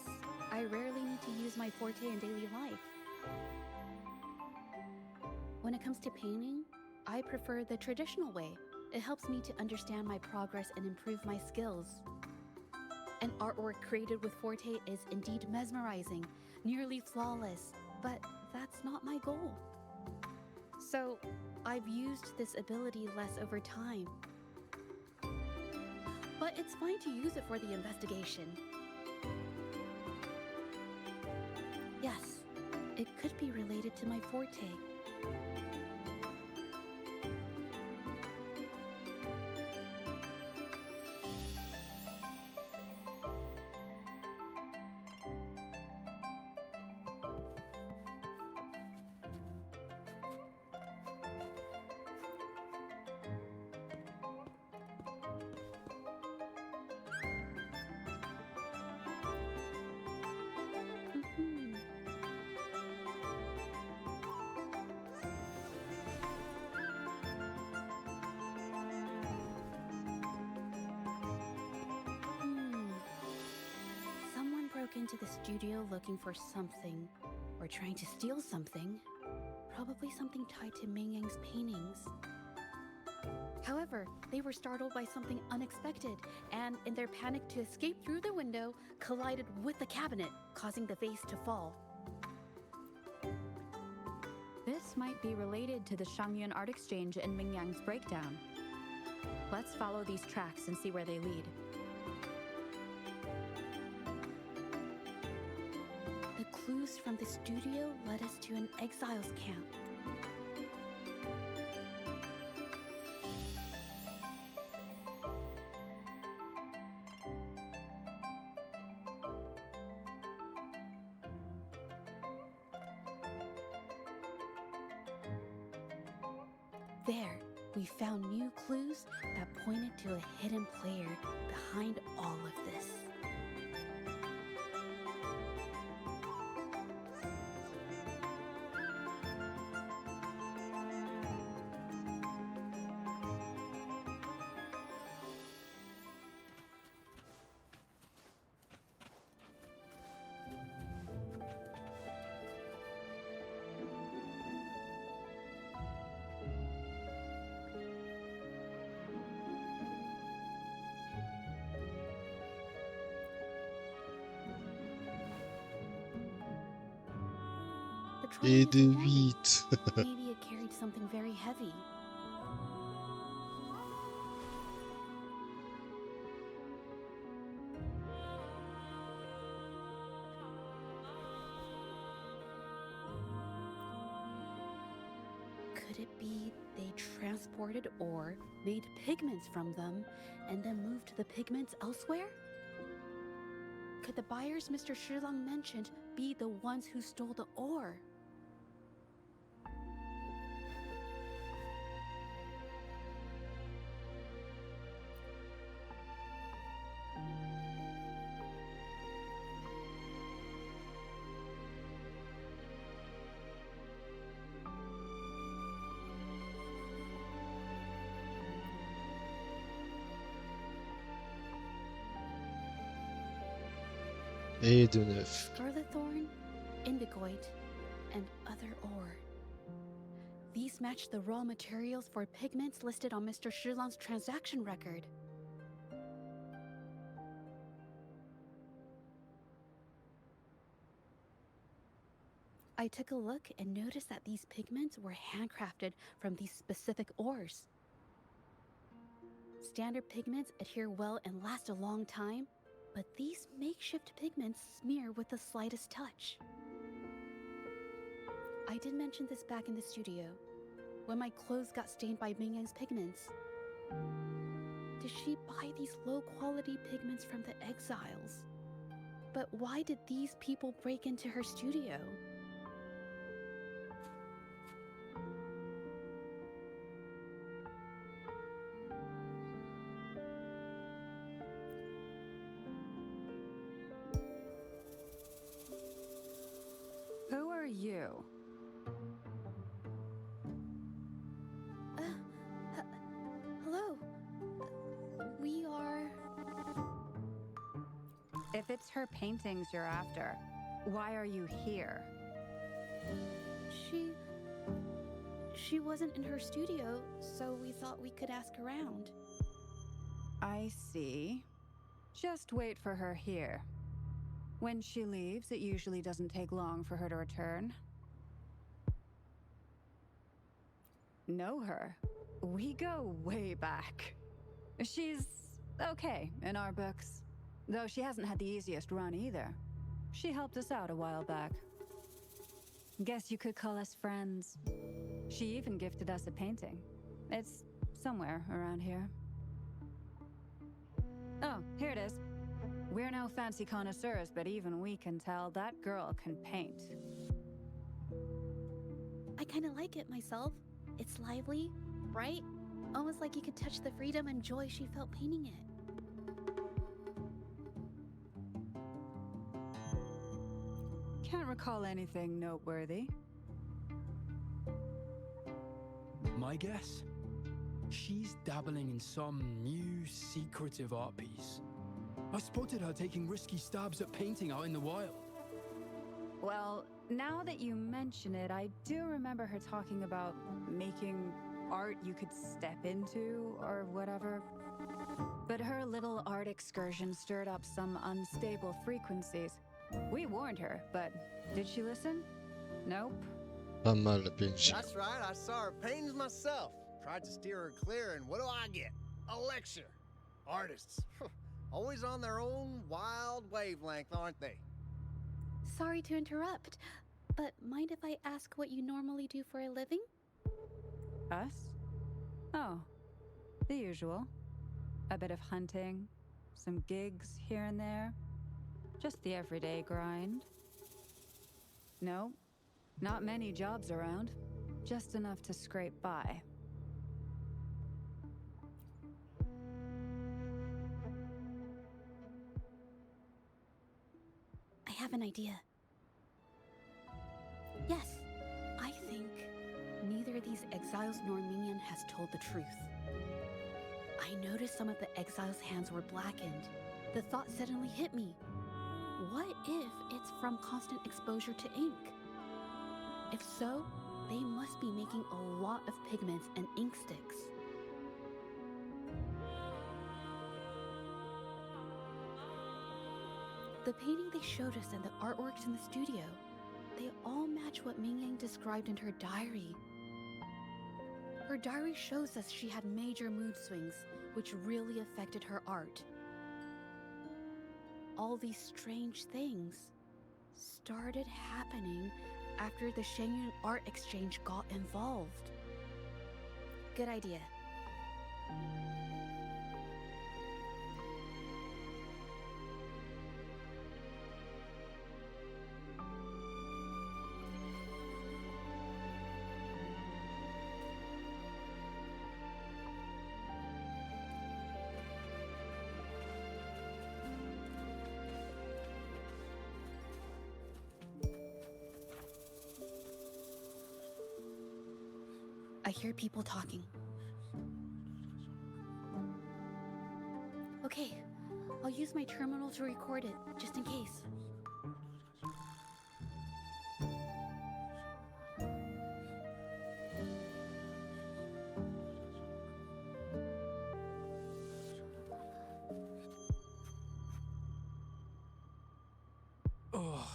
I rarely need to use my forte in daily life. When it comes to painting, I prefer the traditional way. It helps me to understand my progress and improve my skills. An artwork created with forte is indeed mesmerizing, nearly flawless, but that's not my goal. So, I've used this ability less over time. But it's fine to use it for the investigation. Yes, it could be related to my forte. Someone broke into the studio looking for something, or trying to steal something. Probably something tied to Ming Yang's paintings. However, they were startled by something unexpected, and in their panic to escape through the window, collided with the cabinet, causing the vase to fall. This might be related to the Shangyuan Art Exchange and Ming Yang's breakdown. Let's follow these tracks and see where they lead. The clues from the studio led us to an exiles camp. There, we found new clues that pointed to a hidden player behind all of this. The Et trolley de is 8. heavy. Maybe it carried something very heavy. Could it be they transported ore, made pigments from them, and then moved the pigments elsewhere? Could the buyers Mr. Shilang mentioned be the ones who stole the ore? Et de 9. Scarlet thorn, indigoite, and other ore. These match the raw materials for pigments listed on Mr. Shilang's transaction record. I took a look and noticed that these pigments were handcrafted from these specific ores. Standard pigments adhere well and last a long time, but these makeshift pigments smear with the slightest touch. I did mention this back in the studio, when my clothes got stained by Ming Yang's pigments. did she buy these low-quality pigments from the exiles? But why did these people break into her studio? Who are you? Hello. We are... If it's her paintings you're after, why are you here? She wasn't in her studio, so we thought we could ask around. I see. Just wait for her here. When she leaves, it usually doesn't take long for her to return. Know her? We go way back. She's okay in our books. Though she hasn't had the easiest run either. She helped us out a while back. Guess you could call us friends. She even gifted us a painting. It's somewhere around here. Oh, here it is. We're no fancy connoisseurs, but even we can tell that girl can paint. I kinda like it myself. It's lively, bright, almost like you could touch the freedom and joy she felt painting it. Can't recall anything noteworthy. My guess? She's dabbling in some new secretive art piece. I spotted her taking risky stabs at painting out in the wild. Well, now that you mention it, I do remember her talking about making art you could step into or whatever. But her little art excursion stirred up some unstable frequencies. We warned her, but did she listen? Nope. Pas mal la PNJ. That's right, I saw her paintings myself. Tried to steer her clear, and what do I get? A lecture. Artists. Always on their own wild wavelength, aren't they? Sorry to interrupt, but mind if I ask what you normally do for a living? Us? Oh, the usual. A bit of hunting, some gigs here and there. Just the everyday grind. No, not many jobs around. Just enough to scrape by. I have an idea. Yes, I think neither these exiles nor Minion has told the truth. I noticed some of the exiles' hands were blackened. The thought suddenly hit me. What if it's from constant exposure to ink? If so, they must be making a lot of pigments and ink sticks. The painting they showed us and the artworks in the studio, they all match what Mingyang described in her diary. Her diary shows us she had major mood swings, which really affected her art. All these strange things started happening after the Shenyun Art Exchange got involved. Good idea. I hear people talking. Okay, I'll use my terminal to record it, just in case. Oh,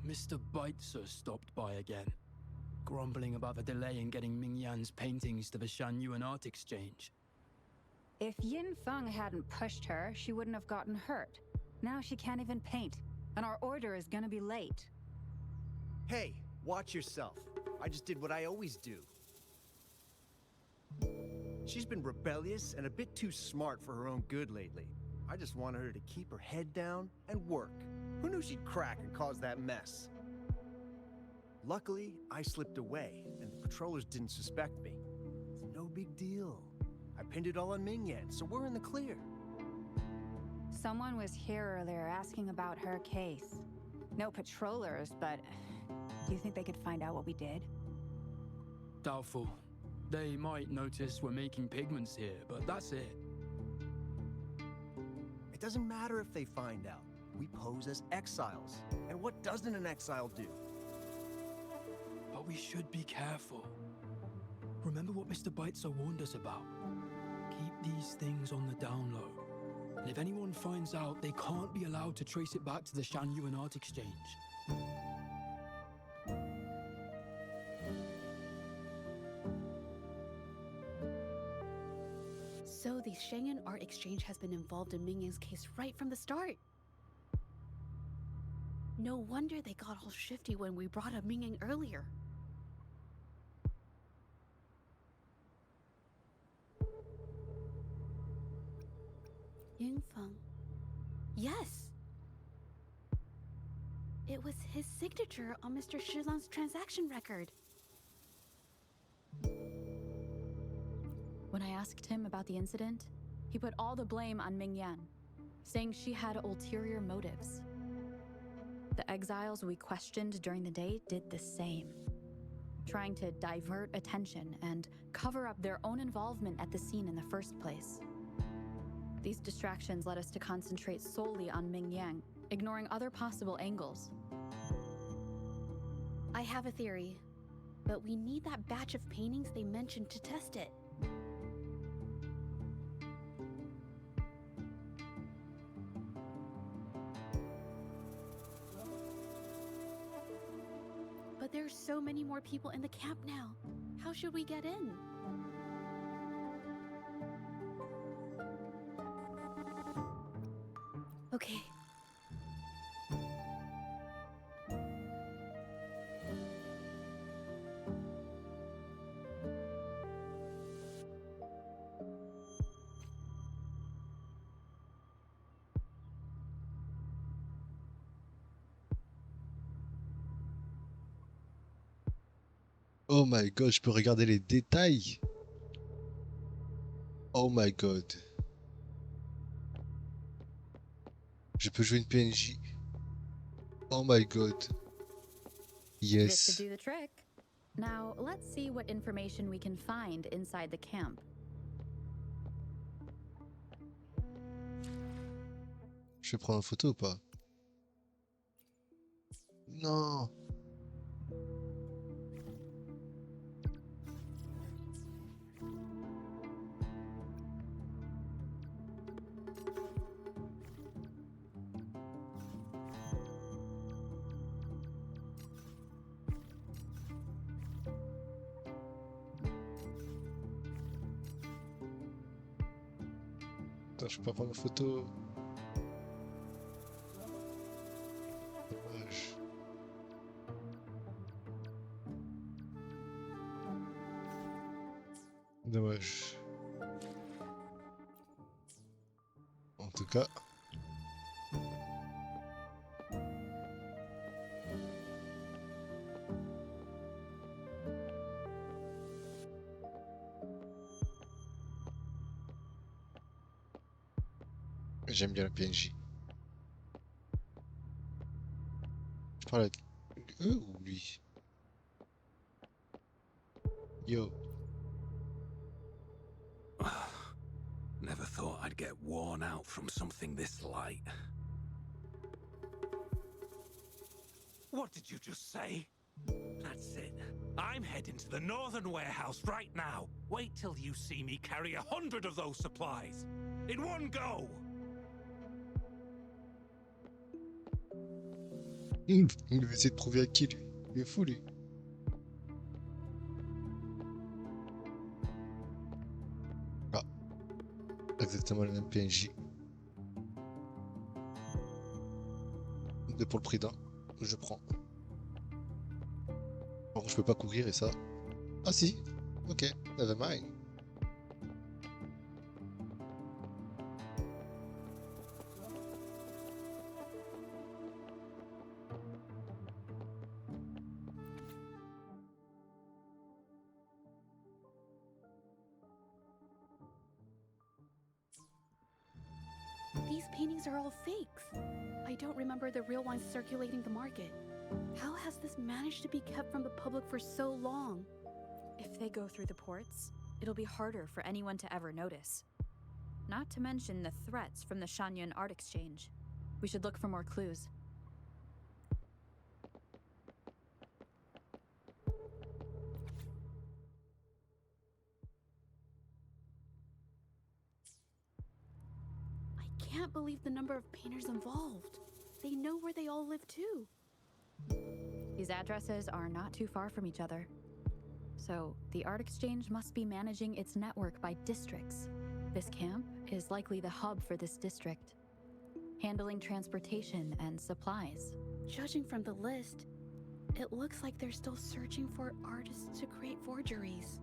Mr. Beitzer stopped by again, grumbling about the delay in getting Ming Yan's paintings to the Shanyuan Art Exchange. If Yin Feng hadn't pushed her, she wouldn't have gotten hurt. Now she can't even paint, and our order is gonna be late. Hey, watch yourself. I just did what I always do. She's been rebellious and a bit too smart for her own good lately. I just wanted her to keep her head down and work. Who knew she'd crack and cause that mess? Luckily, I slipped away, and the patrollers didn't suspect me. It's no big deal. I pinned it all on Ming-Yan, so we're in the clear. Someone was here earlier asking about her case. No patrollers, but do you think they could find out what we did? Doubtful. They might notice we're making pigments here, but that's it. It doesn't matter if they find out. We pose as exiles. And what doesn't an exile do? But we should be careful. Remember what Mr. Beitzer warned us about? Keep these things on the down low. And if anyone finds out, they can't be allowed to trace it back to the Shanyuan Art Exchange. So the Shanyuan Art Exchange has been involved in Ming-Yan's case right from the start. No wonder they got all shifty when we brought up Ming-Yang earlier. Yingfeng. Yes! It was his signature on Mr. Shilan's transaction record. When I asked him about the incident, he put all the blame on Ming-Yan, saying she had ulterior motives. The exiles we questioned during the day did the same, trying to divert attention and cover up their own involvement at the scene in the first place. These distractions led us to concentrate solely on Ming-Yang, ignoring other possible angles. I have a theory, but we need that batch of paintings they mentioned to test it. But there's so many more people in the camp now. How should we get in? Okay. Oh my god, je peux regarder les détails. Oh my god. Je peux jouer une PNJ. Oh my god. This Yes. should do the trick. Now, let's see what information we can find inside the camp. Je vais prendre une photo ou pas? Non. Attends, je peux pas prendre une photo. Dommage. Dommage. En tout cas. J'aime bien le PNJ. Je parle avec eux ou lui? Yo. Never thought I'd get worn out from something this light. What did you just say? That's it. I'm heading to the northern warehouse right now. Wait till you see me carry 100 of those supplies. In one go! Il veut essayer de prouver à qui lui? Il est fou lui. Ah. Exactement le même PNJ. Deux pour le prix d'un. Je prends. Par contre je peux pas courir et ça. Ah si. Ok. Never mind. paintings are all fakes. I don't remember the real ones circulating the market. How has this managed to be kept from the public for so long? If they go through the ports, it'll be harder for anyone to ever notice. Not to mention the threats from the Shanyan Art Exchange. We should look for more clues. I can't believe the number of painters involved. They know where they all live too. These addresses are not too far from each other. So, the Art Exchange must be managing its network by districts. This camp is likely the hub for this district, handling transportation and supplies. Judging from the list, it looks like they're still searching for artists to create forgeries.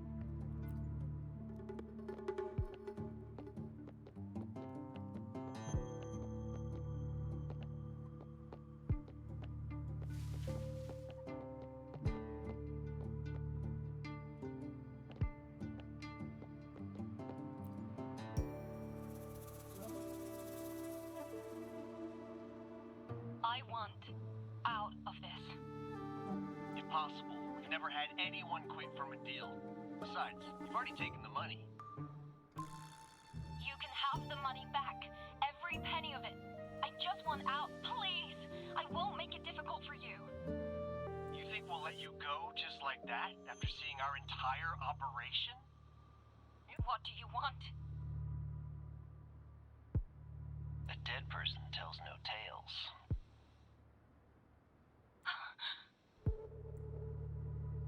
I want out of this. Impossible. We've never had anyone quit from a deal. Besides, you've already taken the money. You can have the money back. Every penny of it. I just want out, please. I won't make it difficult for you. You think we'll let you go just like that after seeing our entire operation? What do you want? A dead person tells no tales.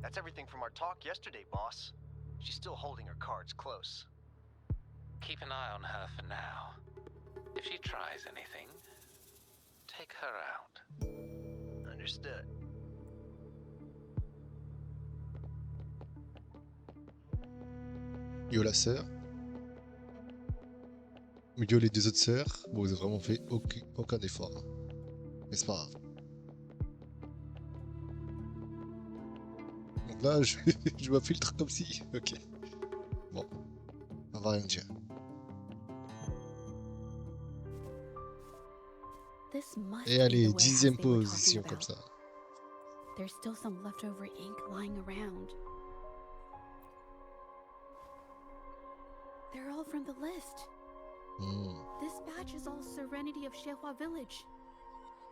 That's everything from our talk yesterday, boss. She's still holding her cards close. Keep an eye on her for now. If she tries anything, take her out. Understood. Yo la sœur. Yo les deux autres sœurs. Bon, vous avez vraiment fait aucun effort. Hein. Mais c'est pas grave. Donc là, je m'infiltre comme si... Ok. Bon. On va rien dire. This must Et be allez, the warehouse 10e they were talking position comme about. ça. There's still some leftover ink lying around. They're all from the list. This batch is all Serenity of Xehua Village.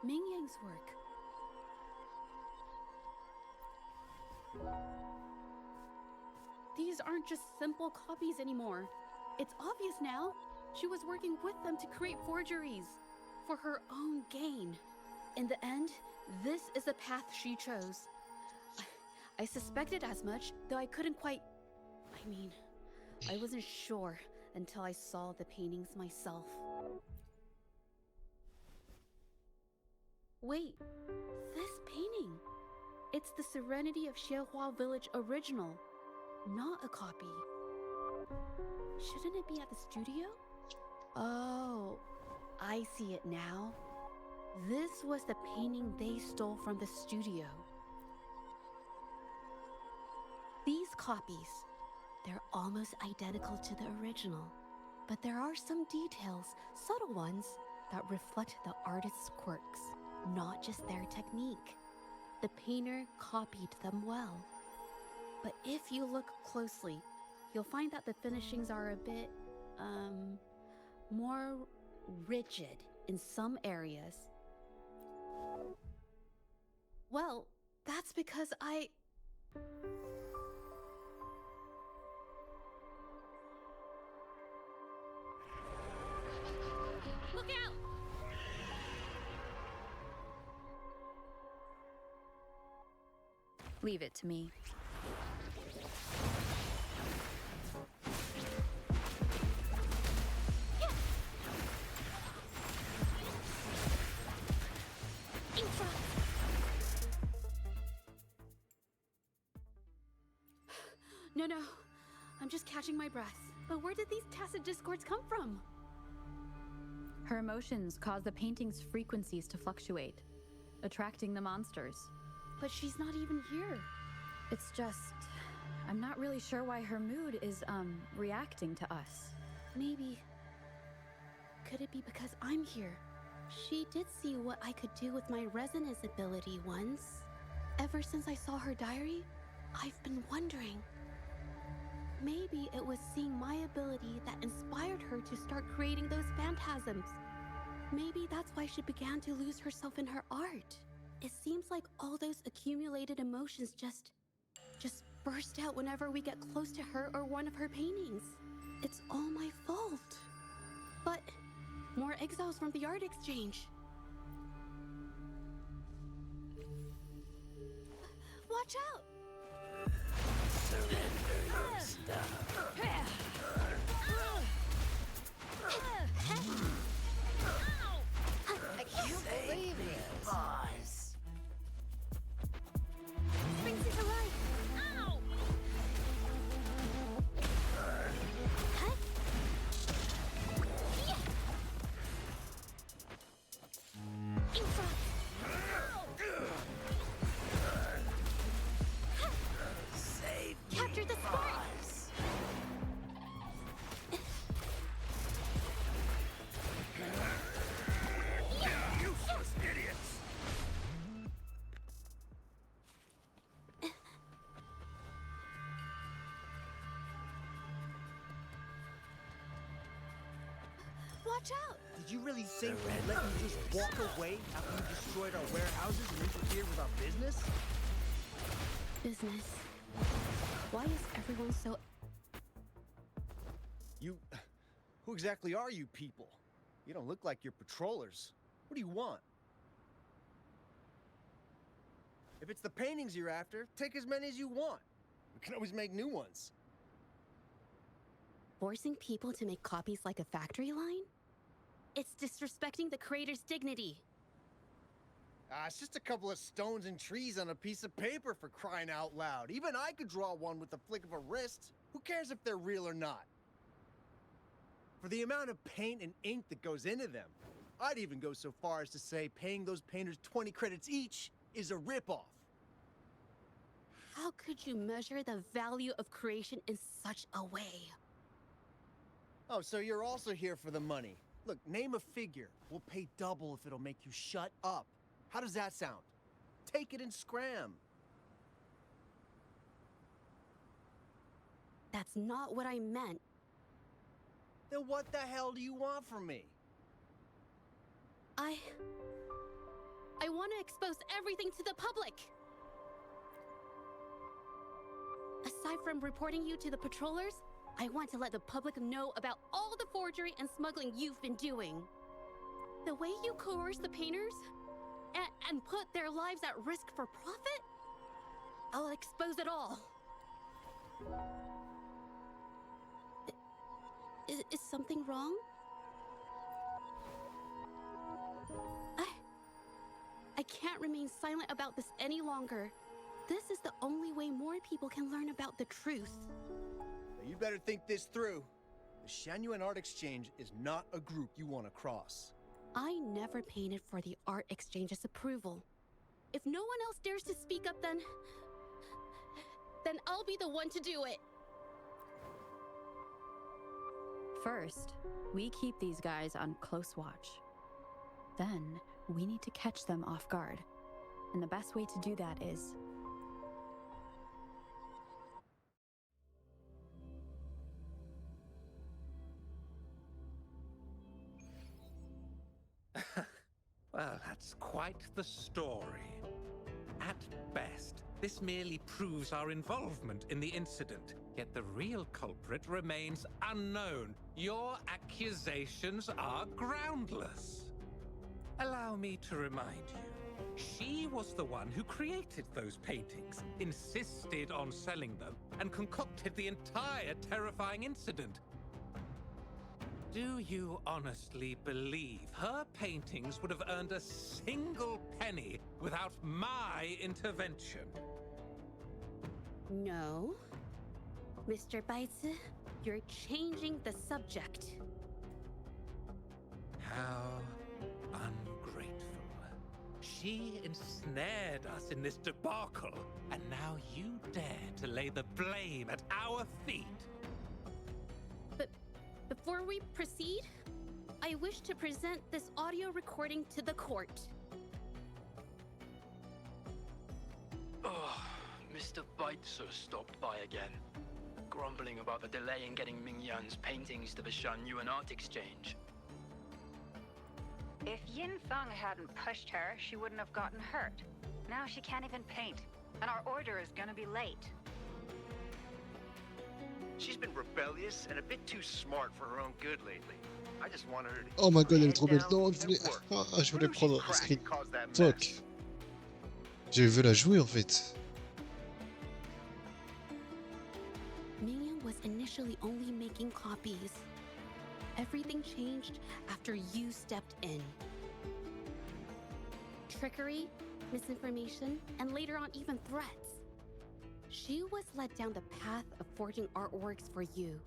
Ming Yang's work. These aren't just simple copies anymore. It's obvious now. She was working with them to create forgeries for her own gain. In the end, this is the path she chose. I suspected as much, though I couldn't quite... I wasn't sure until I saw the paintings myself. Wait, this painting. It's the Serenity of Xehua Village original, not a copy. Shouldn't it be at the studio? Oh, I see it now. This was the painting they stole from the studio. These copies, they're almost identical to the original, but there are some details, subtle ones, that reflect the artist's quirks, not just their technique. The painter copied them well. But if you look closely, you'll find that the finishings are a bit, more rigid in some areas. Well, that's because Look out! Leave it to me. No. I'm just catching my breath. But where did these tacit discords come from? Her emotions cause the painting's frequencies to fluctuate, attracting the monsters. But she's not even here. It's just... I'm not really sure why her mood is, reacting to us. Maybe... could it be because I'm here? She did see what I could do with my resonance ability once. Ever since I saw her diary, I've been wondering. Maybe it was seeing my ability that inspired her to start creating those phantasms. Maybe that's why she began to lose herself in her art. It seems like all those accumulated emotions just burst out whenever we get close to her or one of her paintings. It's all my fault. But more exiles from the art exchange. Watch out! Surrender your stuff. I can't believe it. Boss. Sphinx is alive. Ow! Huh? Yeah. Infra. Save me, Capture the spark. boss. Useless idiots. Watch out! Did you really think we'd let you just walk away after you destroyed our warehouses and interfered with our business? Business. Why is everyone so... Who exactly are you people? You don't look like you're patrollers. What do you want? If it's the paintings you're after, take as many as you want. We can always make new ones. Forcing people to make copies like a factory line? It's disrespecting the creator's dignity. It's just a couple of stones and trees on a piece of paper, for crying out loud. Even I could draw one with the flick of a wrist. Who cares if they're real or not? For the amount of paint and ink that goes into them, I'd even go so far as to say paying those painters 20 credits each is a ripoff. How could you measure the value of creation in such a way? Oh, so you're also here for the money. Look, name a figure. We'll pay double if it'll make you shut up. How does that sound? Take it and scram. That's not what I meant. Then what the hell do you want from me? I want to expose everything to the public. Aside from reporting you to the patrollers, I want to let the public know about all the forgery and smuggling you've been doing. The way you coerce the painters and put their lives at risk for profit? I'll expose it all. Is something wrong? I can't remain silent about this any longer. This is the only way more people can learn about the truth. You better think this through. The Shanyuan Art Exchange is not a group you want to cross. I never painted for the Art Exchange's approval. If no one else dares to speak up, then I'll be the one to do it. First, we keep these guys on close watch. Then, we need to catch them off guard. And the best way to do that is... Well, that's quite the story. At best, this merely proves our involvement in the incident, yet the real culprit remains unknown. Your accusations are groundless. Allow me to remind you, she was the one who created those paintings, insisted on selling them, and concocted the entire terrifying incident. Do you honestly believe her paintings would have earned a single penny without my intervention? No. Mr. Baitsu, you're changing the subject. How ungrateful. She ensnared us in this debacle, and now you dare to lay the blame at our feet. But before we proceed, I wish to present this audio recording to the court. Oh, Mr. Baitzer stopped by again, grumbling about the delay in getting Mingyan's paintings to the Shan-Yuan Art Exchange. If Yin Feng hadn't pushed her, she wouldn't have gotten hurt. Now she can't even paint, and our order is gonna be late. She's been rebellious and a bit too smart for her own good lately. I just wanted her to Oh my god, elle est head trop belle. down Non, and work. je voulais Who she prendre un cracked screen. to cause that mess? Fuck. J'ai vu la jouer en fait. Mingyan was initially only making copies. Everything changed after you stepped in. Trickery, misinformation, and later on even threats. She was led down the path of forging artworks for you.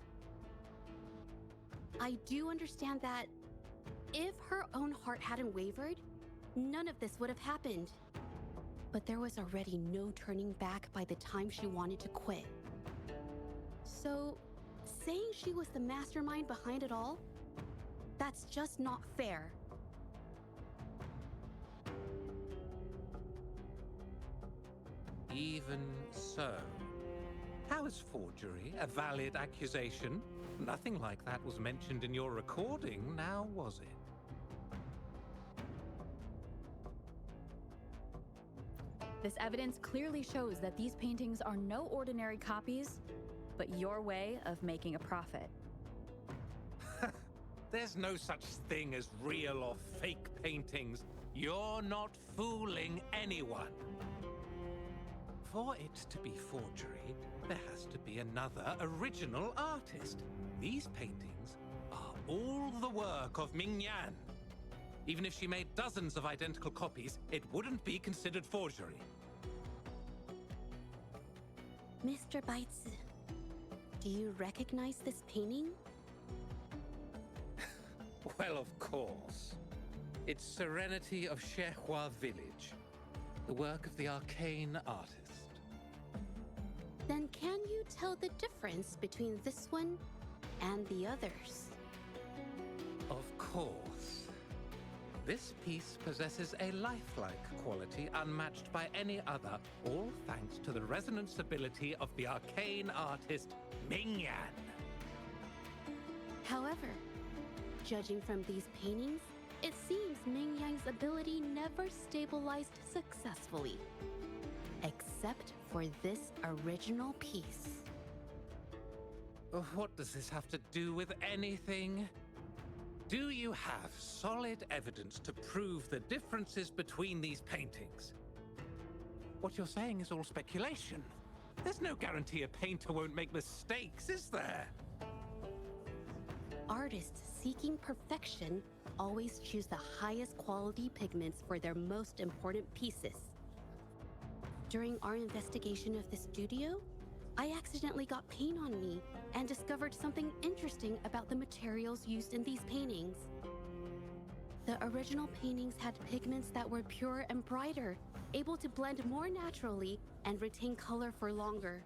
I do understand that if her own heart hadn't wavered, none of this would have happened. But there was already no turning back by the time she wanted to quit. So, saying she was the mastermind behind it all, that's just not fair. Even so, how is forgery a valid accusation? Nothing like that was mentioned in your recording, now was it? This evidence clearly shows that these paintings are no ordinary copies, but your way of making a profit. There's no such thing as real or fake paintings. You're not fooling anyone. For it to be forgery, there has to be another original artist. These paintings are all the work of Mingyan. Even if she made dozens of identical copies, it wouldn't be considered forgery. Mr. Baitz, do you recognize this painting? Well, of course. It's Serenity of Zhezhi Village, the work of the arcane artist. Then can you tell the difference between this one and the others? Of course. This piece possesses a lifelike quality unmatched by any other, all thanks to the resonance ability of the arcane artist, Mingyan. However, judging from these paintings, it seems Mingyan's ability never stabilized successfully. Except for this original piece. What does this have to do with anything? Do you have solid evidence to prove the differences between these paintings? What you're saying is all speculation. There's no guarantee a painter won't make mistakes, is there? Artists seeking perfection always choose the highest quality pigments for their most important pieces. During our investigation of the studio, I accidentally got paint on me and discovered something interesting about the materials used in these paintings. The original paintings had pigments that were pure and brighter, able to blend more naturally and retain color for longer.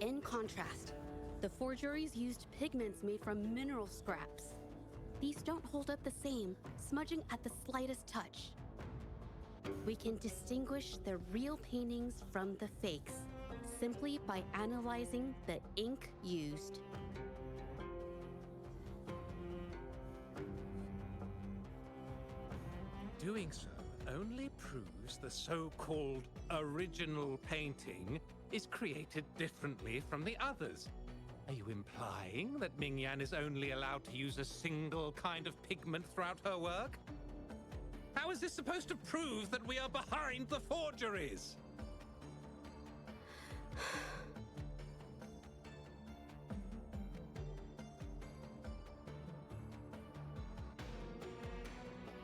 In contrast, the forgeries used pigments made from mineral scraps. These don't hold up the same, smudging at the slightest touch. We can distinguish the real paintings from the fakes simply by analyzing the ink used. Doing so only proves the so-called original painting is created differently from the others. Are you implying that Mingyan is only allowed to use a single kind of pigment throughout her work? How is this supposed to prove that we are behind the forgeries?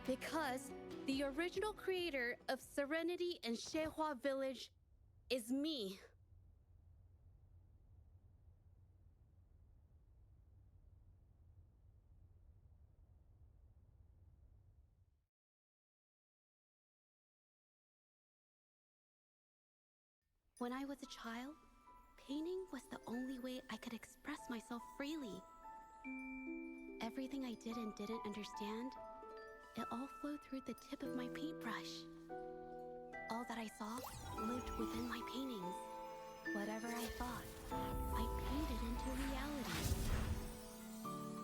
Because the original creator of Serenity and Zhezhi Village is me. When I was a child, painting was the only way I could express myself freely. Everything I did and didn't understand, it all flowed through the tip of my paintbrush. All that I saw lived within my paintings. Whatever I thought, I painted into reality.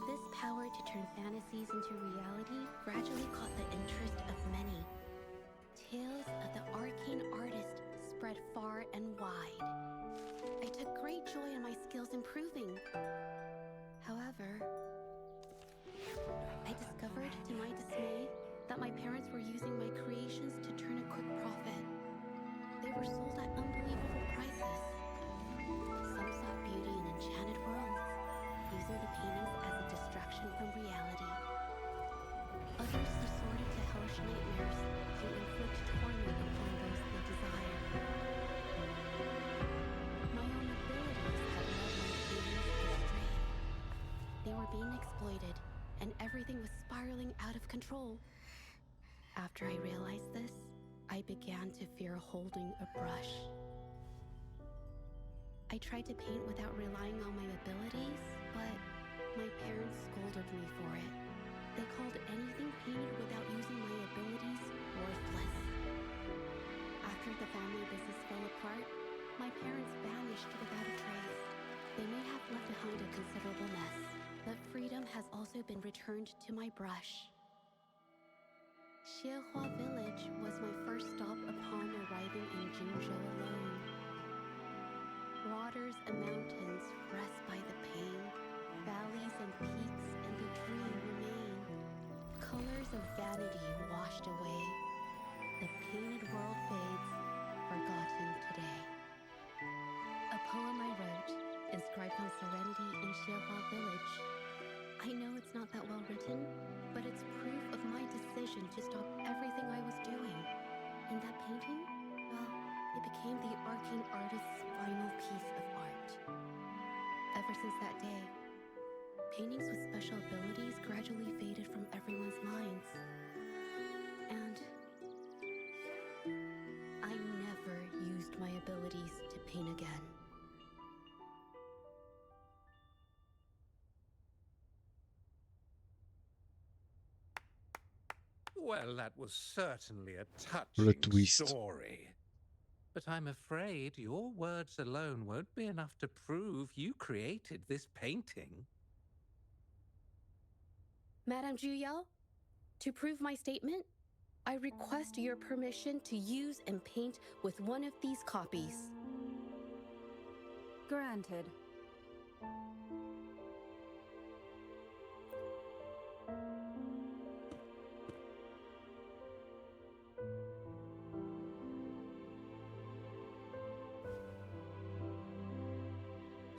This power to turn fantasies into reality gradually caught the interest of many. Tales of the arcane artist spread far and wide. I took great joy in my skills improving. However, I discovered to my dismay that my parents were using my creations to turn a quick profit. They were sold at unbelievable prices. Some sought beauty in enchanted worlds, using the paintings as a distraction from reality. Others resorted to hellish nightmares to inflict torment upon those they desired. My own abilities had led my paintings astray. They were being exploited, and everything was spiraling out of control. After I realized this, I began to fear holding a brush. I tried to paint without relying on my abilities, but my parents scolded me for it. They called anything painted without using my abilities worthless. After the family business fell apart, my parents vanished without a trace. They may have left behind a considerable mess, but freedom has also been returned to my brush. Xiehua Village was my first stop upon arriving in Jingzhou alone. Waters and mountains rest by the pain, valleys and peaks and the dream remain. Colors of vanity washed away. The painted world fades, forgotten today. A poem I wrote, inscribed on serenity in Xiehua Village. I know it's not that well written, but it's proof of my decision to stop everything I was doing. And that painting, well, it became the arcane artist's final piece of art. Ever since that day, paintings with special abilities gradually faded from everyone's minds. And I never used my abilities to paint again. Well, that was certainly a Le touching twist. story. But I'm afraid your words alone won't be enough to prove you created this painting. Madame Juyao, to prove my statement, I request your permission to use and paint with one of these copies. Granted.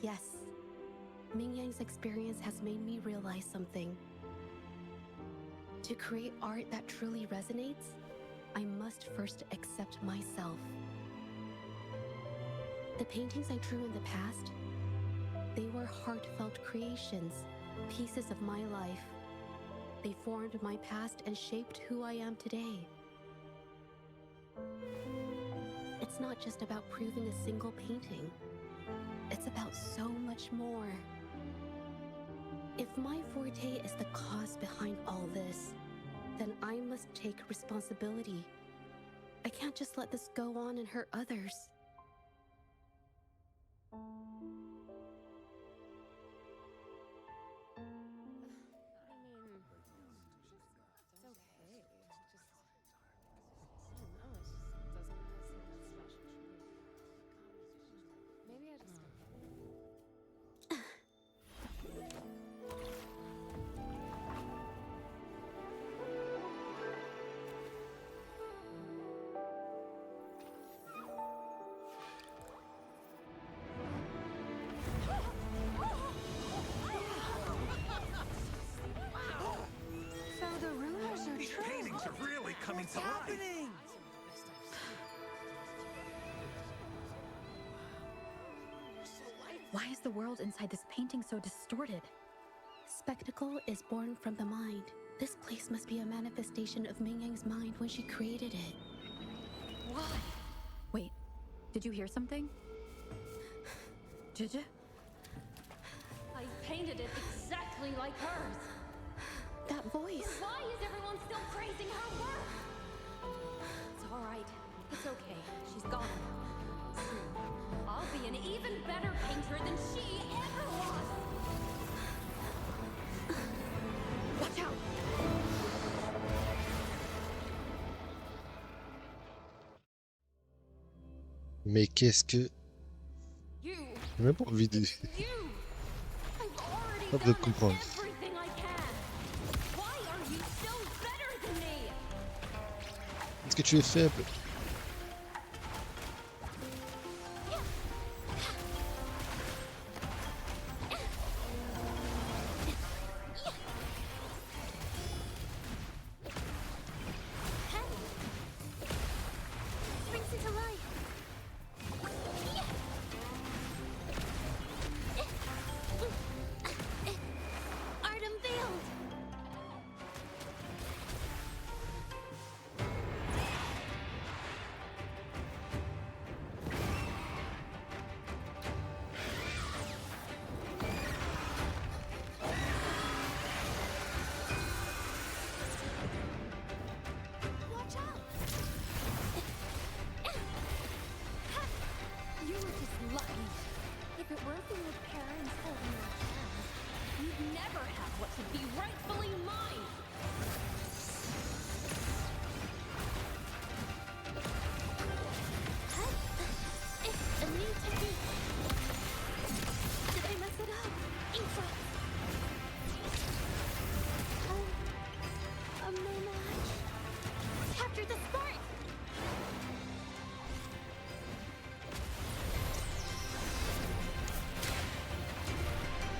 Yes, Ming Yang's experience has made me realize something. To create art that truly resonates, I must first accept myself. The paintings I drew in the past, they were heartfelt creations, pieces of my life. They formed my past and shaped who I am today. It's not just about proving a single painting. It's about so much more. If my forte is the cause behind all this, then I must take responsibility. I can't just let this go on and hurt others. So the rumors are These true. paintings are really coming to life. Why is the world inside this painting so distorted? Spectacle is born from the mind. This place must be a manifestation of Ming Yang's mind when she created it. Why? Wait, did you hear something? Zhezhi? I painted it exactly like hers. That voice. Why is everyone still praising her work? It's all right. It's okay. She's gone. Soon, I'll be an even better painter than she ever was. Watch out. Mais qu'est-ce que... You. J'ai même pas envie de... You. I've already Pas de done comprendre. everything I can. Why are you so better than me? Est-ce que tu es faible? Brings it to life. Art unveiled. Watch out. You were just lucky. If it weren't for your parents holding your hands, you'd never have what should be rightfully mine. A new technique. Did I mess it up? Infra. I'm no match. Capture the spark.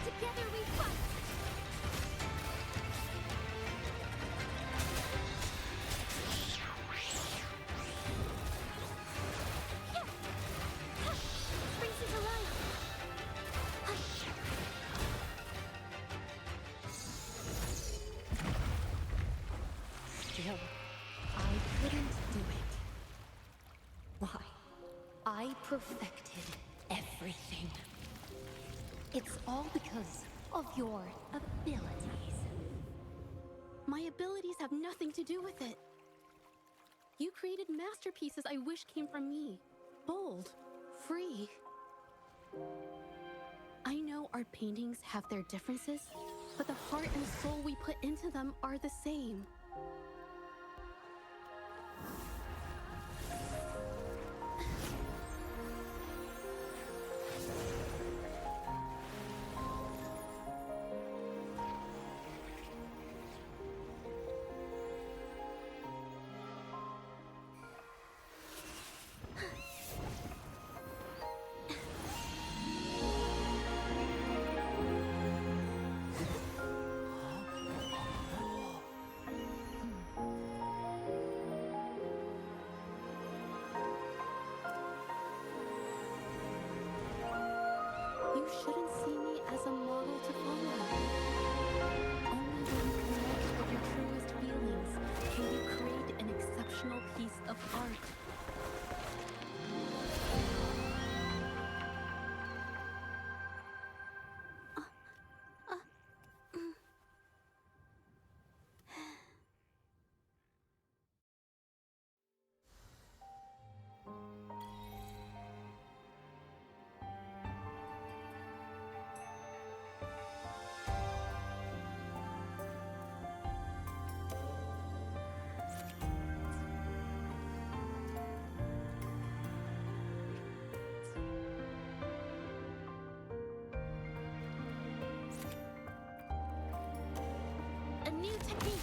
Together we fight. Brings it to life. Still, I couldn't do it. Why? I perfected everything. It's all because of your abilities. My abilities have nothing to do with it. You created masterpieces I wish came from me. Bold, free. I know our paintings have their differences, but the heart and soul we put into them are the same. You shouldn't see me as a model to follow. Only when you connect with your truest feelings can you create an exceptional piece of art. A new technique.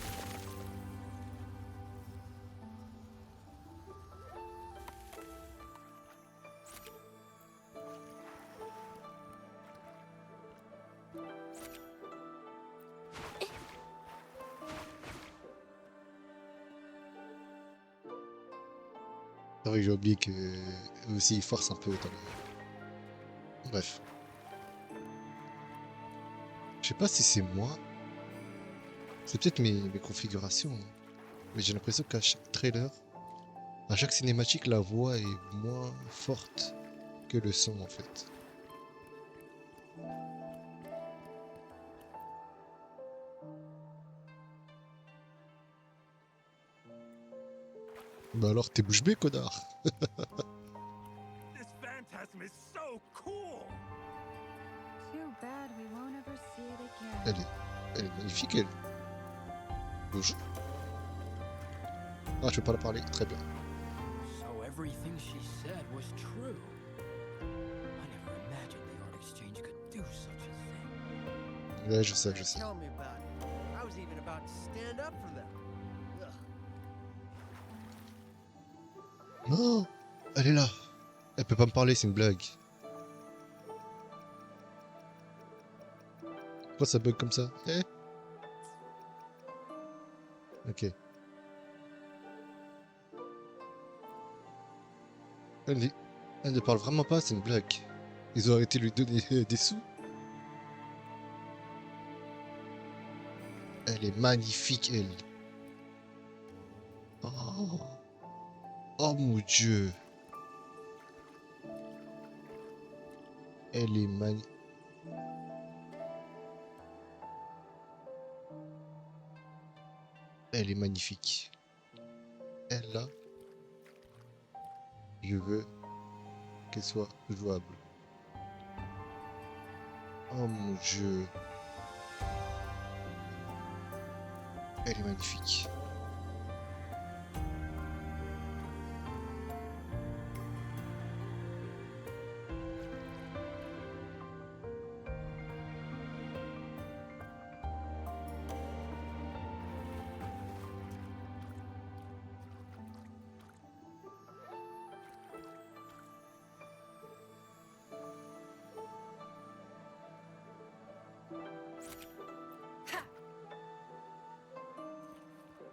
C'est vrai que j'ai oublié que eux aussi ils forcent un peu dans le... Bref. Je sais pas si c'est moi. C'est peut-être mes configurations. Hein. Mais j'ai l'impression qu'à chaque trailer, à chaque cinématique, la voix est moins forte que le son en fait. Bah alors t'es bouche bée, connard. This phantasm is so cool. Too bad we won't ever see it again. Elle est magnifique, elle. Bouge. Ah, je peux pas la parler, très bien. So everything she said was true. I never imagined the Art Exchange could do such a thing. Ouais, je sais, je sais. Tell me about it. I was even about to stand up for them. Ugh. Non, elle est là. Elle peut pas me parler, c'est une blague. Pourquoi ça bug comme ça? Eh? Ok. Elle ne parle vraiment pas, c'est une blague. Ils ont arrêté de lui donner des sous. Elle est magnifique, elle. Oh, oh mon Dieu. Elle est magnifique. Elle est magnifique. Elle là, je veux qu'elle soit jouable. Oh mon Dieu. Elle est magnifique.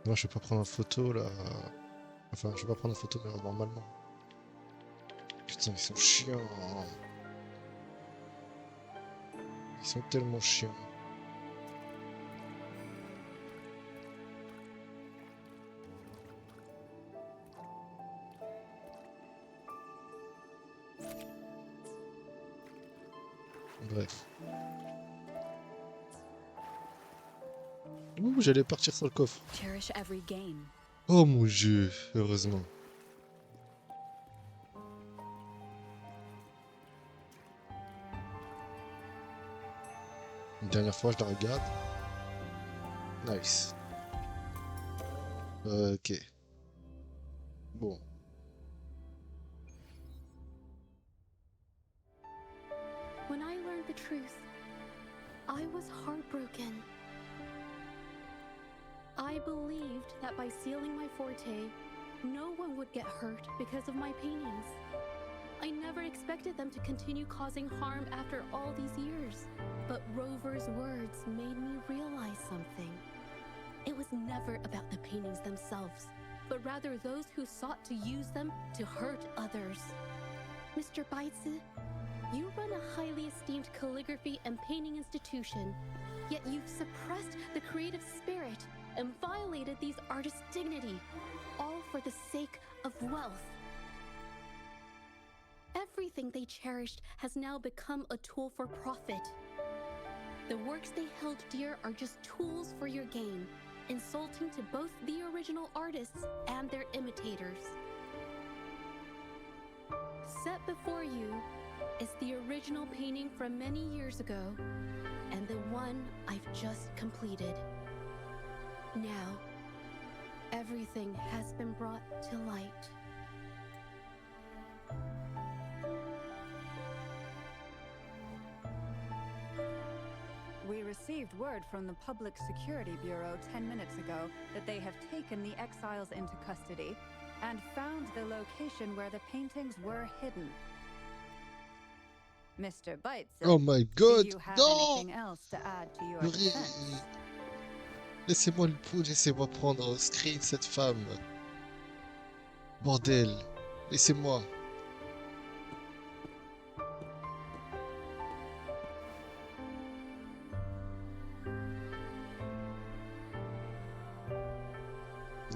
Non, je vais pas prendre en photo là. Enfin, je vais pas prendre en photo mais normalement. Putain, ils sont chiants. Ils sont tellement chiants. Bref. Ouh, j'allais partir sur le coffre. Cherish every game. Oh mon Dieu, heureusement. Une dernière fois, je la regarde. Nice. Ok. Bon. When I learned the truth, I was heartbroken. I believed that by sealing my forte, no one would get hurt because of my paintings. I never expected them to continue causing harm after all these years. But Rover's words made me realize something. It was never about the paintings themselves, but rather those who sought to use them to hurt others. Mr. Baitsu, you run a highly esteemed calligraphy and painting institution, yet you've suppressed the creative spirit and violated these artists' dignity, all for the sake of wealth. Everything they cherished has now become a tool for profit. The works they held dear are just tools for your gain, insulting to both the original artists and their imitators. Set before you is the original painting from many years ago, and the one I've just completed. Now, everything has been brought to light. We received word from the Public Security Bureau 10 minutes ago that they have taken the exiles into custody and found the location where the paintings were hidden. Mr. Bites, Oh my god, do you have non! anything else to add to your Purée. defense? Laissez-moi prendre au screen cette femme. Bordel, laissez-moi.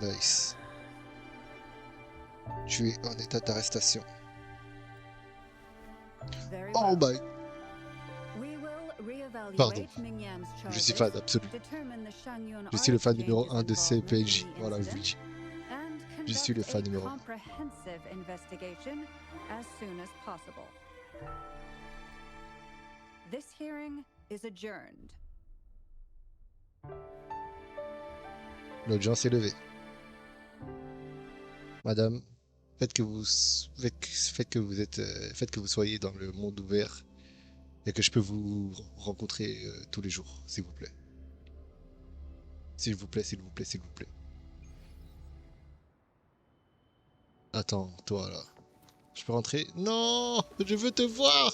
Nice. Tu es en état d'arrestation. Very Oh well. my... We will reevaluate Pardon. Mingyam's Je suis charges, fan absolu. determine the Shangyun Je suis le fan Art numéro 1 de Exchange's ces PNJ. involvement in the Voilà, je vous le incident, dis. and Je suis le fan numéro 1. comprehensive investigation as soon as possible. This hearing is adjourned. L'audience est levée. Madame, faites que vous soyez dans le monde ouvert et que je peux vous rencontrer tous les jours, s'il vous plaît. S'il vous plaît, s'il vous plaît, s'il vous plaît. Attends, toi là. Je peux rentrer? Non! Je veux te voir!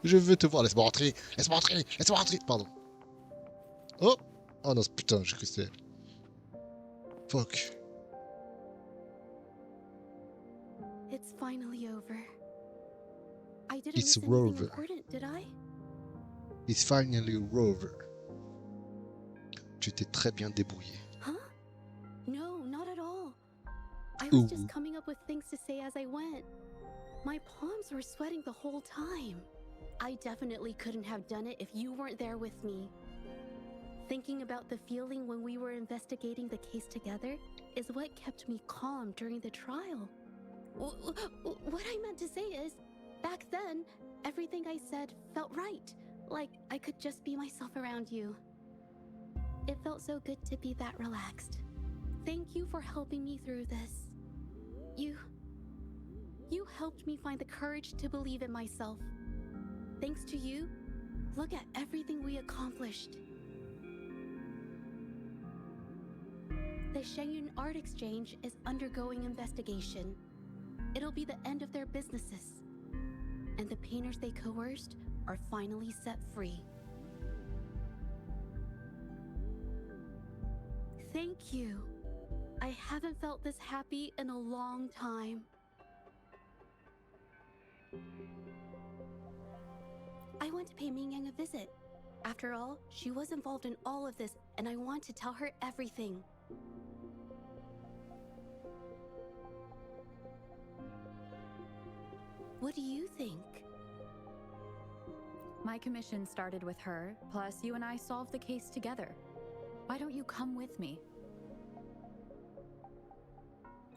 Je veux te voir. Laisse-moi rentrer! Laisse-moi rentrer! Laisse-moi rentrer! Pardon. Oh! Oh non, putain, j'ai cru que c'était elle. Fuck. It's finally over. I didn't It's miss anything over. important, did I? It's finally over. Tu t'es très bien débrouillé. Huh? No, not at all. I Ooh. was just coming up with things to say as I went. My palms were sweating the whole time. I definitely couldn't have done it if you weren't there with me. Thinking about the feeling when we were investigating the case together is what kept me calm during the trial. What I meant to say is, back then, everything I said felt right. Like I could just be myself around you. It felt so good to be that relaxed. Thank you for helping me through this. You helped me find the courage to believe in myself. Thanks to you, look at everything we accomplished. The Shenyun Art Exchange is undergoing investigation. It'll be the end of their businesses. And the painters they coerced are finally set free. Thank you. I haven't felt this happy in a long time. I want to pay Mingyang a visit. After all, she was involved in all of this, and I want to tell her everything. What do you think? My commission started with her, plus you and I solved the case together. Why don't you come with me?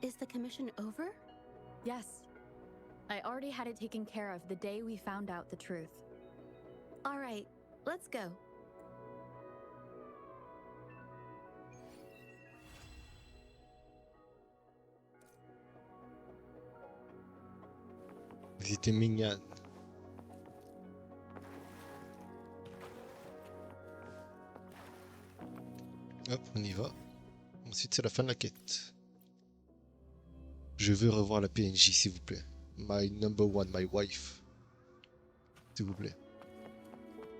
Is the commission over? Yes. I already had it taken care of the day we found out the truth. All right, let's go. Vous étiez mignonne. Hop, on y va. Ensuite, c'est la fin de la quête. Je veux revoir la PNJ, s'il vous plaît. My number one, my wife. S'il vous plaît.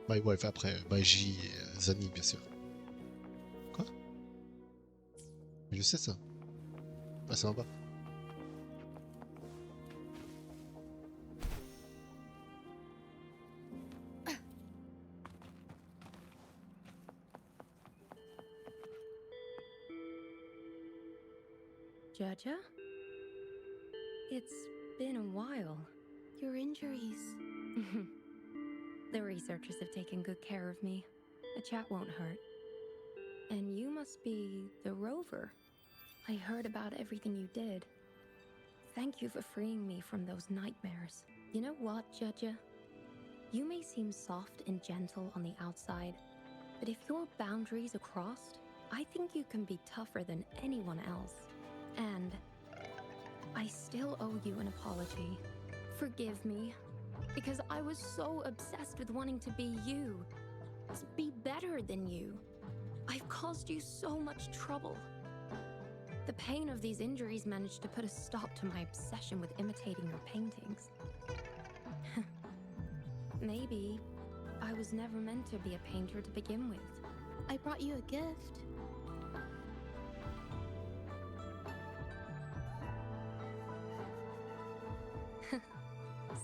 My wife après, my J et Zani, bien sûr. Quoi? Je sais ça. Ah, c'est en bas. Zhezhi? It's been a while. Your injuries. The researchers have taken good care of me. A chat won't hurt. And you must be the rover. I heard about everything you did. Thank you for freeing me from those nightmares. You know what, Zhezhi? You may seem soft and gentle on the outside, but if your boundaries are crossed, I think you can be tougher than anyone else. And I still owe you an apology. Forgive me, because I was so obsessed with wanting to be you, to be better than you. I've caused you so much trouble. The pain of these injuries managed to put a stop to my obsession with imitating your paintings. Maybe I was never meant to be a painter to begin with. I brought you a gift.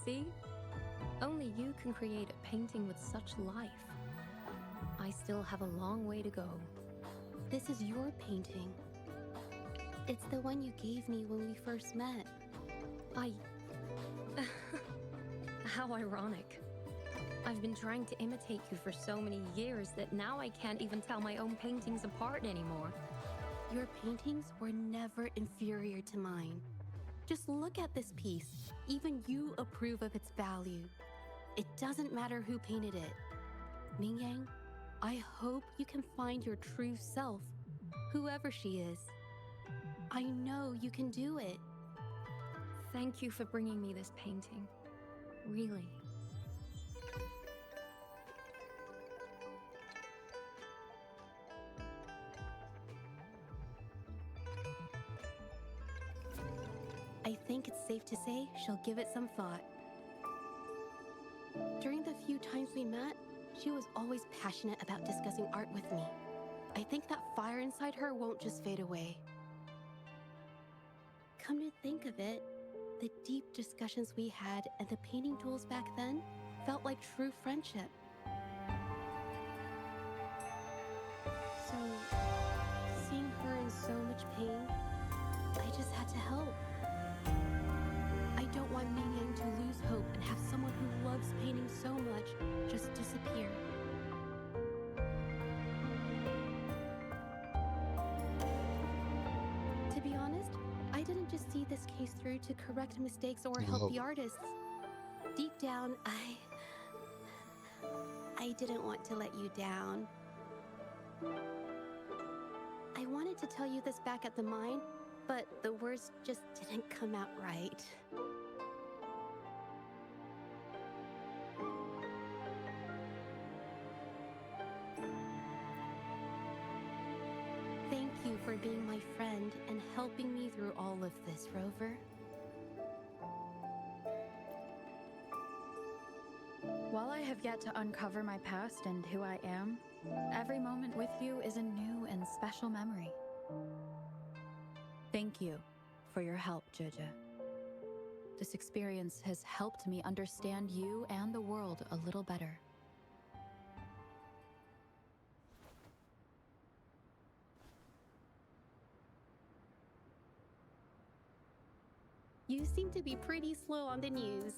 See? Only you can create a painting with such life. I still have a long way to go. This is your painting. It's the one you gave me when we first met. How ironic. I've been trying to imitate you for so many years that now I can't even tell my own paintings apart anymore. Your paintings were never inferior to mine. Just look at this piece. Even you approve of its value. It doesn't matter who painted it. Mingyang, I hope you can find your true self, whoever she is. I know you can do it. Thank you for bringing me this painting. Really. I think it's safe to say she'll give it some thought. During the few times we met, she was always passionate about discussing art with me. I think that fire inside her won't just fade away. Come to think of it, the deep discussions we had and the painting duels back then felt like true friendship. So, seeing her in so much pain, I just had to help. I don't want Mingyang to lose hope and have someone who loves painting so much just disappear. To be honest, I didn't just see this case through to correct mistakes or help the artists. Deep down, I didn't want to let you down. I wanted to tell you this back at the mine, but the words just didn't come out right. Thank you for being my friend and helping me through all of this, Rover. While I have yet to uncover my past and who I am, every moment with you is a new and special memory. Thank you for your help, Zhezhi. This experience has helped me understand you and the world a little better. You seem to be pretty slow on the news.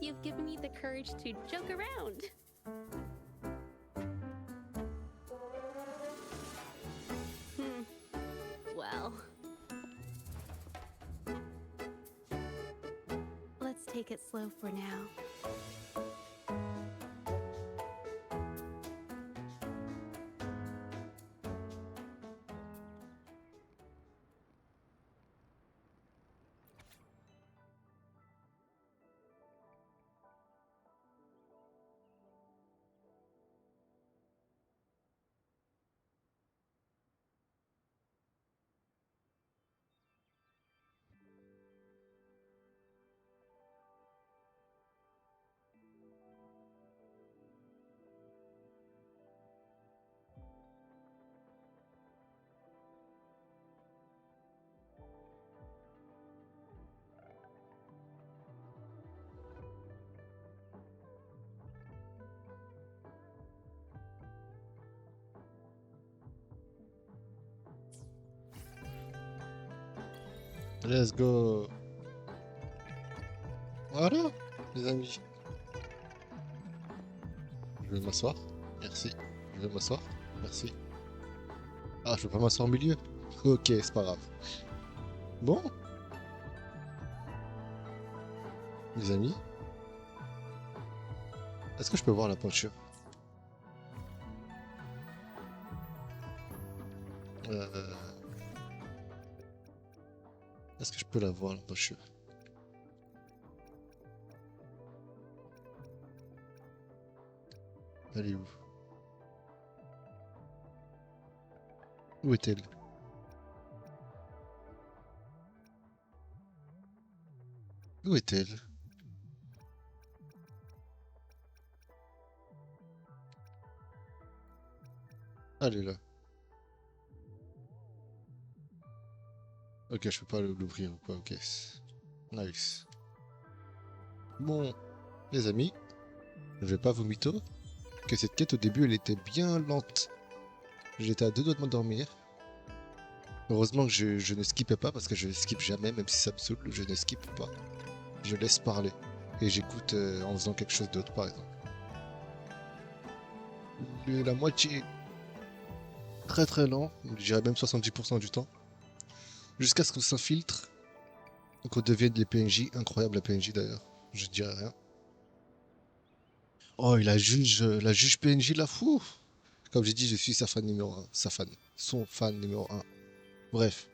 You've given me the courage to joke around. Well, let's take it slow for now. Let's go. Voilà, les amis. Je vais m'asseoir. Merci. Je vais m'asseoir. Merci. Ah, je peux pas m'asseoir au milieu. Ok, c'est pas grave. Bon. Les amis. Est-ce que je peux voir la peinture? Est-ce que je peux la voir, la peinture? Elle est où? Où est-elle? Où est-elle? Elle est là. Ok, je peux pas l'ouvrir ou quoi, ok. Nice. Bon, les amis, je vais pas vous mytho que cette quête au début elle était bien lente. J'étais à 2 doigts de m'endormir. Heureusement que je ne skippais pas parce que je skip jamais, même si ça me saoule, je ne skippe pas. Je laisse parler. et j'écoute en faisant quelque chose d'autre par exemple. La moitié très très lent, je dirais même 70% du temps, jusqu'à ce qu'on s'infiltre, qu'on devienne les PNJ, incroyable la PNJ d'ailleurs, je dirais rien. Oh, et la juge PNJ là, fou. Comme j'ai dit, je suis sa fan numéro 1, sa fan, son fan numéro 1. Bref.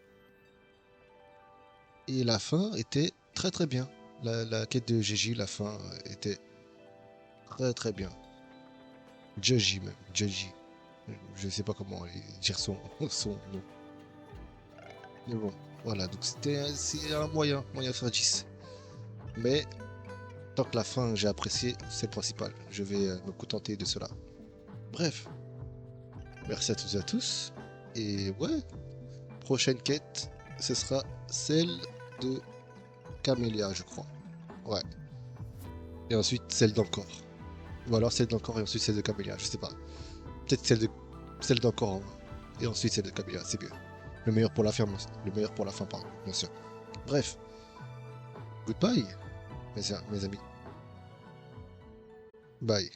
Et la fin était très très bien. La quête de Zhezhi, la fin était très très bien. Zhezhi même, Zhezhi. Je sais pas comment dire son nom. Mais bon, voilà, donc c'est un moyen sur 10. Mais tant que la fin j'ai apprécié, c'est le principal. Je vais me contenter de cela. Bref, merci à toutes et à tous. Et ouais, prochaine quête, ce sera celle de Camélia, je crois. Ouais. Et ensuite celle d'encore. Ou alors celle d'encore et ensuite celle de Camélia, je sais pas. Peut-être celle d'encore hein. Et ensuite celle de Camélia, c'est mieux. Le meilleur pour la fin, pardon, bien sûr. Bref. Goodbye, mes amis. Bye.